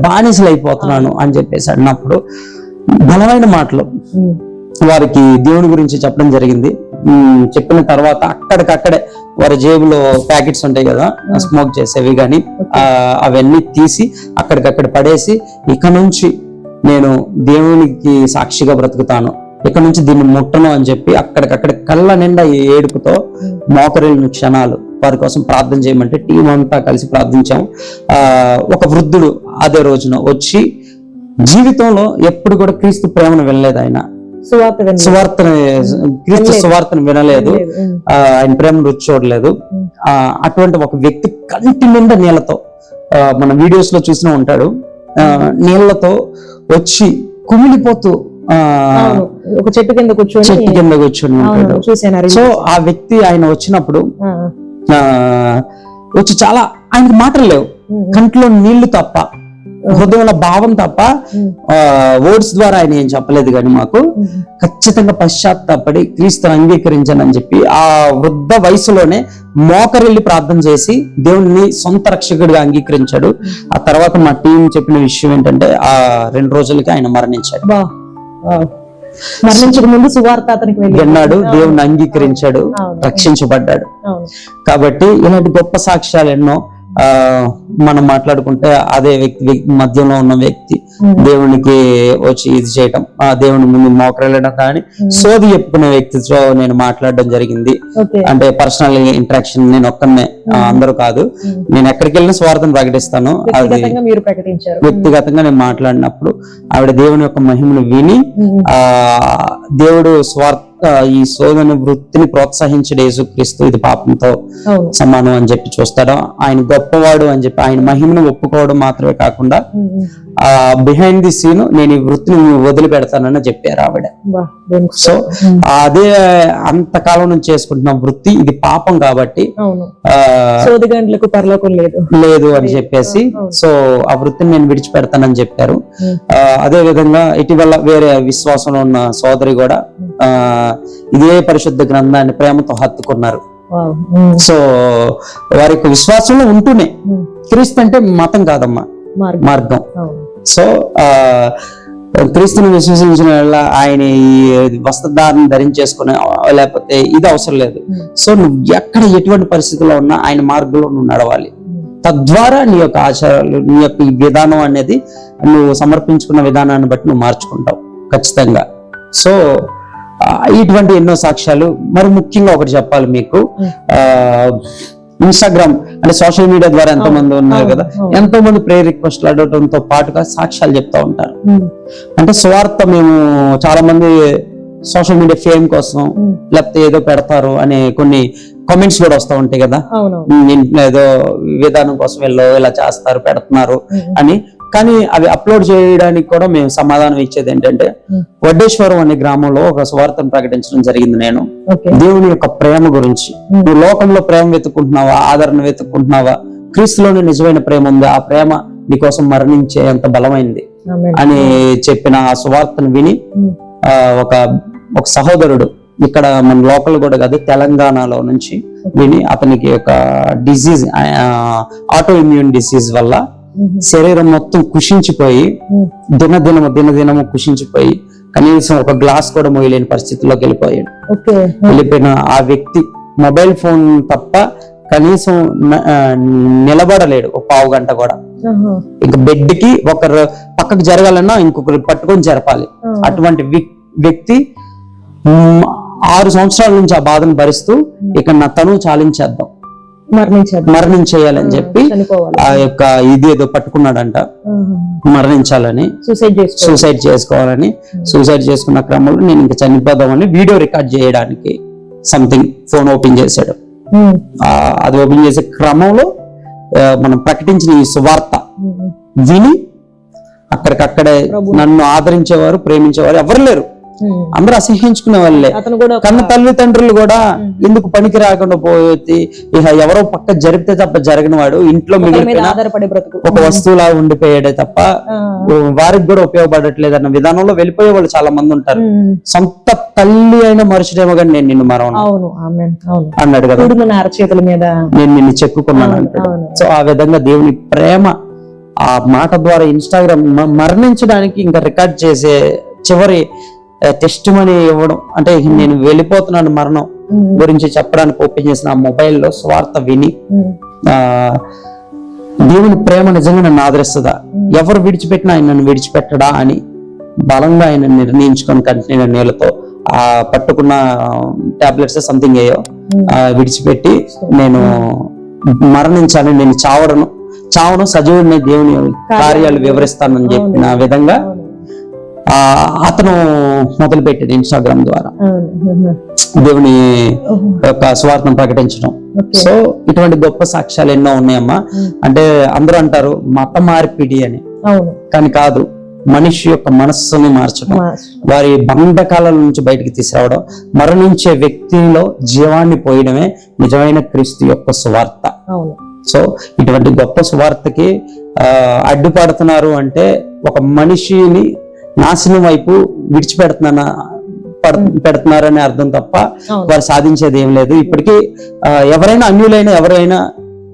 బానిసలైపోతున్నాను అని చెప్పేసి అన్నప్పుడు బలమైన మాటలు వారికి దేవుని గురించి చెప్పడం జరిగింది. చెప్పిన తర్వాత అక్కడికక్కడే వారి జేబులో ప్యాకెట్స్ ఉంటాయి కదా స్మోక్ చేసేవి, కానీ అవన్నీ తీసి అక్కడికక్కడ పడేసి, ఇక నుంచి నేను దేవునికి సాక్షిగా బ్రతుకుతాను, ఇక నుంచి దీన్ని ముట్టను అని చెప్పి అక్కడికక్కడ కళ్ళ నిండా ఏడుపుతో మోకరిల్లిన క్షణాలు వారి కోసం ప్రార్థన చేయమంటే టీం అంతా కలిసి ప్రార్థించాం. ఒక వృద్ధుడు అదే రోజున వచ్చి జీవితంలో ఎప్పుడు కూడా క్రీస్తు ప్రేమను వినలేదు, ఆయన క్రీస్తు సువార్తను వినలేదు, ఆయన ప్రేమను రుచి చూడలేదు. అటువంటి ఒక వ్యక్తి కంటి నిండా నీళ్లతో, మన వీడియోస్ లో చూసినా ఉంటాడు, నీళ్లతో వచ్చి కుమిలిపోతూ ఒక చెట్టు కింద కూర్చొని ఉంటాడు. సో ఆ వ్యక్తి ఆయన వచ్చినప్పుడు వచ్చి చాలా ఆయనకు మాటలు లేవు, కంట్లో నీళ్లు తప్ప, హృదయంలో భావం తప్ప వర్డ్స్ ద్వారా ఆయన ఏం చెప్పలేదు. కానీ మాకు ఖచ్చితంగా పశ్చాత్తాపడి క్రీస్తుని అంగీకరించానని చెప్పి ఆ వృద్ధ వయసులోనే మోకరిల్లి ప్రార్థన చేసి దేవుని సొంత రక్షకుడిగా అంగీకరించాడు. ఆ తర్వాత మా టీం చెప్పిన విషయం ఏంటంటే ఆ 2 రోజులకి ఆయన మరణించాడు. మరణించక ముందు సువార్త అతనికి విన్నాడు, దేవుని అంగీకరించాడు, రక్షించబడ్డాడు. కాబట్టి ఇలాంటి గొప్ప సాక్ష్యాలు ఎన్నో మనం మాట్లాడుకుంటే అదే వ్యక్తి మధ్యలో ఉన్న వ్యక్తి దేవునికి వచ్చి ఇది చేయటం, ఆ దేవుని ముందు మోకరెళ్ళడం, కానీ సోది చెప్పుకునే వ్యక్తితో నేను మాట్లాడడం జరిగింది. అంటే పర్సనల్ ఇంటరాక్షన్, నేను ఒక్కనే, అందరూ కాదు, నేను ఎక్కడికి వెళ్ళినా స్వార్థం ప్రకటిస్తాను. అది వ్యక్తిగతంగా నేను మాట్లాడినప్పుడు ఆవిడ దేవుని యొక్క మహిమను విని దేవుడు ఈ శోధన వృత్తిని ప్రోత్సహించడు యేసుక్రీస్తు, ఇది పాపంతో సమానం అని చెప్పి చూస్తాడు, ఆయన గొప్పవాడు అని చెప్పి ఆయన మహిమను ఒప్పుకోవడం మాత్రమే కాకుండా బిహైండ్ ది సీన్ నేను ఈ వృత్తిని వదిలిపెడతానని చెప్పారు ఆవిడ. సో అదే అంతకాలం నుంచి చేసుకుంటున్న వృత్తి ఇది పాపం కాబట్టి లేదు అని చెప్పేసి, సో ఆ వృత్తిని నేను విడిచిపెడతానని చెప్పారు. అదే విధంగా ఇటీవల వేరే విశ్వాసంలో ఉన్న సోదరి కూడా ఇదే పరిశుద్ధ గ్రంథాన్ని ప్రేమతో హత్తుకున్నారు. సో వారి యొక్క విశ్వాసంలో ఉంటూనే, క్రీస్తు అంటే మతం కాదమ్మా, మార్గం. సో క్రీస్తుని విశ్వసించిన వల్ల ఆయన ఈ వస్త్రధారణ ధరించేసుకునే లేకపోతే ఇది అవసరం లేదు. సో నువ్వు ఎక్కడ ఎటువంటి పరిస్థితుల్లో ఉన్నా ఆయన మార్గంలో నువ్వు నడవాలి. తద్వారా నీ యొక్క ఆచారాలు, నీ యొక్క ఈ విధానం అనేది నువ్వు సమర్పించుకున్న విధానాన్ని బట్టి నువ్వు మార్చుకుంటావు ఖచ్చితంగా. సో ఇటువంటి ఎన్నో సాక్ష్యాలు. మరి ముఖ్యంగా ఒకటి చెప్పాలి మీకు, ఇన్స్టాగ్రామ్ అంటే సోషల్ మీడియా ద్వారా ఎంతో మంది ఉన్నారు కదా, ఎంతో మంది ప్రేయర్ రిక్వెస్ట్లు అడగడంతో పాటుగా సాక్ష్యాలు చెప్తా ఉంటారు. అంటే స్వార్థ మేము చాలా మంది సోషల్ మీడియా ఫేమ్ కోసం లేకపోతే ఏదో పెడతారు అనే కొన్ని కామెంట్స్ కూడా వస్తూ ఉంటాయి కదా, ఏదో విధానం కోసం వీళ్ళు ఇలా చేస్తారు పెడుతున్నారు అని. కానీ అవి అప్లోడ్ చేయడానికి కూడా మేము సమాధానం ఇచ్చేది ఏంటంటే, వడ్డేశ్వరం అనే గ్రామంలో ఒక స్వార్థను ప్రకటించడం జరిగింది. నేను దేవుని యొక్క ప్రేమ గురించి, నువ్వు లోకంలో ప్రేమ వెతుక్కుంటున్నావా, ఆదరణ వెతుక్కుంటున్నావా, క్రీస్తులోనే నిజమైన ప్రేమ ఉంది, ఆ ప్రేమ నీకోసం మరణించే అంత బలమైంది అని చెప్పిన ఆ సువార్తను విని ఒక సహోదరుడు ఇక్కడ మన లోకల్ కూడా కాదు, తెలంగాణలో నుంచి విని అతనికి ఒక డిసీజ్, ఆటో ఇమ్యూన్ డిసీజ్ వల్ల శరీరం మొత్తం కుషించిపోయి దినదినము కుషించిపోయి కనీసం ఒక గ్లాస్ కూడా మోయలేని పరిస్థితిలోకి వెళ్ళిపోయిన ఆ వ్యక్తి మొబైల్ ఫోన్ తప్ప కనీసం నిలబడలేడు ఒక పావు గంట కూడా. ఇంకా బెడ్ కి ఒకరు పక్కకు జరగాలన్నా ఇంకొకరు పట్టుకొని జరపాలి. అటువంటి వ్యక్తి 6 సంవత్సరాల నుంచి ఆ బాధను భరిస్తూ ఇక నా తను చాలించేద్దాం, మరణించేయాలని చెప్పి ఆ యొక్క ఇది ఏదో పట్టుకున్నాడంట, మరణించాలని, సూసైడ్ చేసుకోవాలని. సూసైడ్ చేసుకున్న క్రమంలో నేను ఇంకా చనిపోదామని వీడియో రికార్డ్ చేయడానికి సంథింగ్ ఫోన్ ఓపెన్ చేశాడు. అది ఓపెన్ చేసే క్రమంలో మనం ప్రకటించిన ఈ సువార్త విని అక్కడికక్కడే నన్ను ఆదరించేవారు, ప్రేమించేవారు ఎవరు లేరు, అందరూ అసహించుకునే వాళ్ళే. కన్న తల్లిదండ్రులు కూడా ఎందుకు పనికి రాకుండా పోయి ఇక ఎవరో పక్క జరిపితే తప్ప జరగని వాడు ఇంట్లో మిగిలిన ఒక వస్తువులా ఉండిపోయాడే తప్ప వారికి కూడా ఉపయోగపడట్లేదు అన్న విధానంలో వెళ్ళిపోయే వాళ్ళు చాలా మంది ఉంటారు. సొంత తల్లి అయిన మనుషుడేమో కానీ నేను నిన్ను మరవను అన్నాడు కదా, నేను నిన్ను చెక్కుకున్నాను అంటాడు. సో ఆ విధంగా దేవుని ప్రేమ ఆ మాట ద్వారా ఇన్స్టాగ్రామ్ మరణించడానికి ఇంకా రికార్డ్ చేసే చివరి టెస్ట్ మనీ ఇవ్వడం, అంటే నేను వెళ్ళిపోతున్నాను మరణం గురించి చెప్పడానికి ఓపెన్ చేసిన ఆ మొబైల్లో స్వార్థ విని దేవుని ప్రేమ నిజంగా నన్ను ఆదరిస్తుందా, ఎవరు విడిచిపెట్టినా ఆయన నన్ను విడిచిపెట్టడా అని బలంగా ఆయన నిర్ణయించుకొని కంటిన్యూ నీళ్ళతో ఆ పట్టుకున్న టాబ్లెట్స్ సంథింగ్ అయ్యో విడిచిపెట్టి నేను మరణించాను, నేను చావను సజీవుడిని దేవుని కార్యాలు వివరిస్తానని చెప్పిన విధంగా అతను మొదలు పెట్టింది ఇన్స్టాగ్రామ్ ద్వారా దేవుని యొక్క స్వార్థం ప్రకటించడం. సో ఇటువంటి గొప్ప సాక్ష్యాలు ఎన్నో ఉన్నాయమ్మా. అంటే అందరూ అంటారు మత మార్పిడి అని, కానీ కాదు, మనిషి యొక్క మనస్సుని మార్చడం, వారి బంధకాల నుంచి బయటికి తీసుకురావడం, మరణించే వ్యక్తిలో జీవాన్ని పోయడమే నిజమైన క్రీస్తు యొక్క సువార్త. సో ఇటువంటి గొప్ప సువార్తకి అడ్డుపడుతున్నారు అంటే ఒక మనిషిని నాశనం వైపు పెడుతున్నారనే అర్థం తప్ప వారు సాధించేది ఏం లేదు. ఇప్పటికీ ఎవరైనా అన్యులైన ఎవరైనా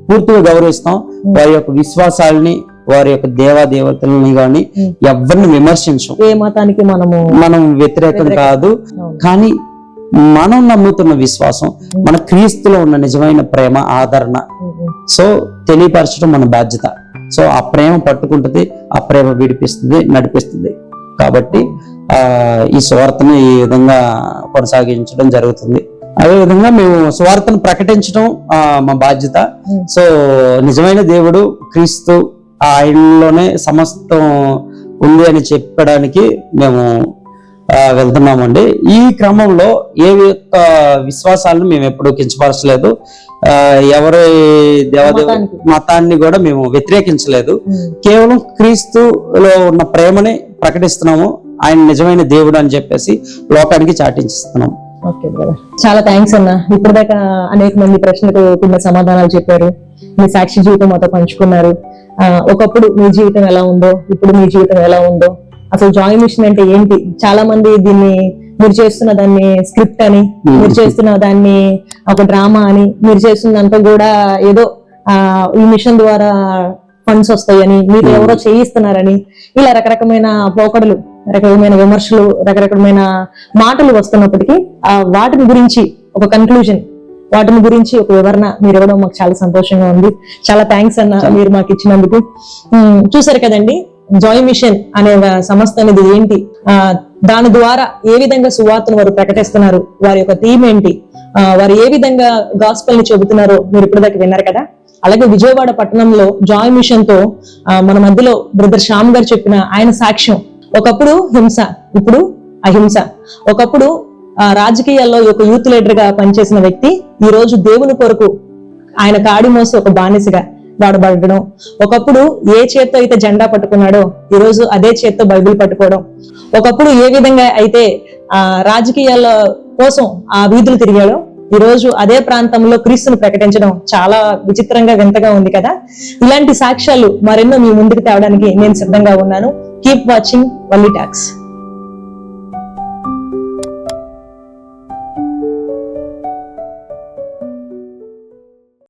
పూర్తిగా గౌరవిస్తాం, వారి యొక్క విశ్వాసాలని వారి యొక్క దేవతలని గాని ఎవరిని విమర్శించం, ఏ మతానికి మనం వ్యతిరేకం కాదు. కానీ మనం నమ్ముతున్న విశ్వాసం, మన క్రీస్తులో ఉన్న నిజమైన ప్రేమ ఆదరణ సో తెలియపరచడం మన బాధ్యత. సో ఆ ప్రేమ పట్టుకుంటుంది, ఆ ప్రేమ విడిపిస్తుంది, నడిపిస్తుంది. కాబట్టి ఈ సువార్తను ఈ విధంగా కొనసాగించడం జరుగుతుంది. అదే విధంగా మేము సువార్తను ప్రకటించడం మా బాధ్యత. సో నిజమైన దేవుడు క్రీస్తు, ఆయనలోనే సమస్తం ఉంది అని చెప్పడానికి మేము వెళ్తున్నామండి. ఈ క్రమంలో ఏ యొక్క విశ్వాసాలను మేము ఎప్పుడూ కించపరచలేదు, ఎవరి మతాన్ని కూడా మేము వ్యతిరేకించలేదు. కేవలం క్రీస్తులో ఉన్న ప్రేమని ప్రకటిస్తున్నాము, ఆయన నిజమైన దేవుడు అని చెప్పేసి లోకానికి చాటించిస్తున్నాము. ఓకే బ్రదర్, చాలా థ్యాంక్స్ అన్న. ఇప్పటిదాకా అనేక మంది ప్రశ్నలకు కొన్ని సమాధానాలు చెప్పారు, మీ సాక్షి జీవితం మాతో పంచుకున్నారు. ఒకప్పుడు మీ జీవితం ఎలా ఉందో, ఇప్పుడు మీ జీవితం ఎలా ఉందో, అసలు జాయ్ మిషన్ అంటే ఏంటి, చాలా మంది దీన్ని మీరు చేస్తున్న దాన్ని స్క్రిప్ట్ అని, మీరు చేస్తున్న దాన్ని ఒక డ్రామా అని, మీరు చేస్తున్నంతా కూడా ఏదో ఈ మిషన్ ద్వారా ఫండ్స్ వస్తాయని, మీరు ఎవరో చేయిస్తున్నారని, ఇలా రకరకమైన పోకడలు, రకరకమైన విమర్శలు, రకరకమైన మాటలు వస్తున్నప్పటికీ వాటిని గురించి ఒక కన్క్లూజన్, వాటిని గురించి ఒక వివరణ మీరు ఇవ్వడం మాకు చాలా సంతోషంగా ఉంది. చాలా థ్యాంక్స్ అన్న, మీరు మాకు ఇచ్చినందుకు. చూసారు కదండి, జాయ్ మిషన్ అనే సంస్థ అనేది ఏంటి, దాని ద్వారా ఏ విధంగా సువార్తను వారు ప్రకటిస్తున్నారు, వారి యొక్క థీమ్ ఏంటి, వారు ఏ విధంగా గాస్పెల్ ని చెబుతున్నారో మీరు ఇప్పటిదాకా విన్నారు కదా. అలాగే విజయవాడ పట్టణంలో జాయ్ మిషన్ తో మన మధ్యలో బ్రదర్ శ్యామ్ గారు చెప్పిన ఆయన సాక్ష్యం, ఒకప్పుడు హింస, ఇప్పుడు అహింస, ఒకప్పుడు రాజకీయాల్లో ఒక యూత్ లీడర్ గా పనిచేసిన వ్యక్తి ఈ రోజు దేవుని కొరకు ఆయన కాడి మోసి ఒక బానిసగా వాడబడడం, ఒకప్పుడు ఏ చేత్తో అయితే జెండా పట్టుకున్నాడో ఈ రోజు అదే చేత్తో బైబిల్ పట్టుకోవడం, ఒకప్పుడు ఏ విధంగా అయితే రాజకీయాల కోసం ఆ వీధులు తిరిగాడో ఈ రోజు అదే ప్రాంతంలో క్రీస్తును ప్రకటించడం చాలా విచిత్రంగా వింతగా ఉంది కదా. ఇలాంటి సాక్ష్యాలు మరెన్నో మీ ముందుకు తేవడానికి నేను సిద్ధంగా ఉన్నాను. Keep watching Valli talks.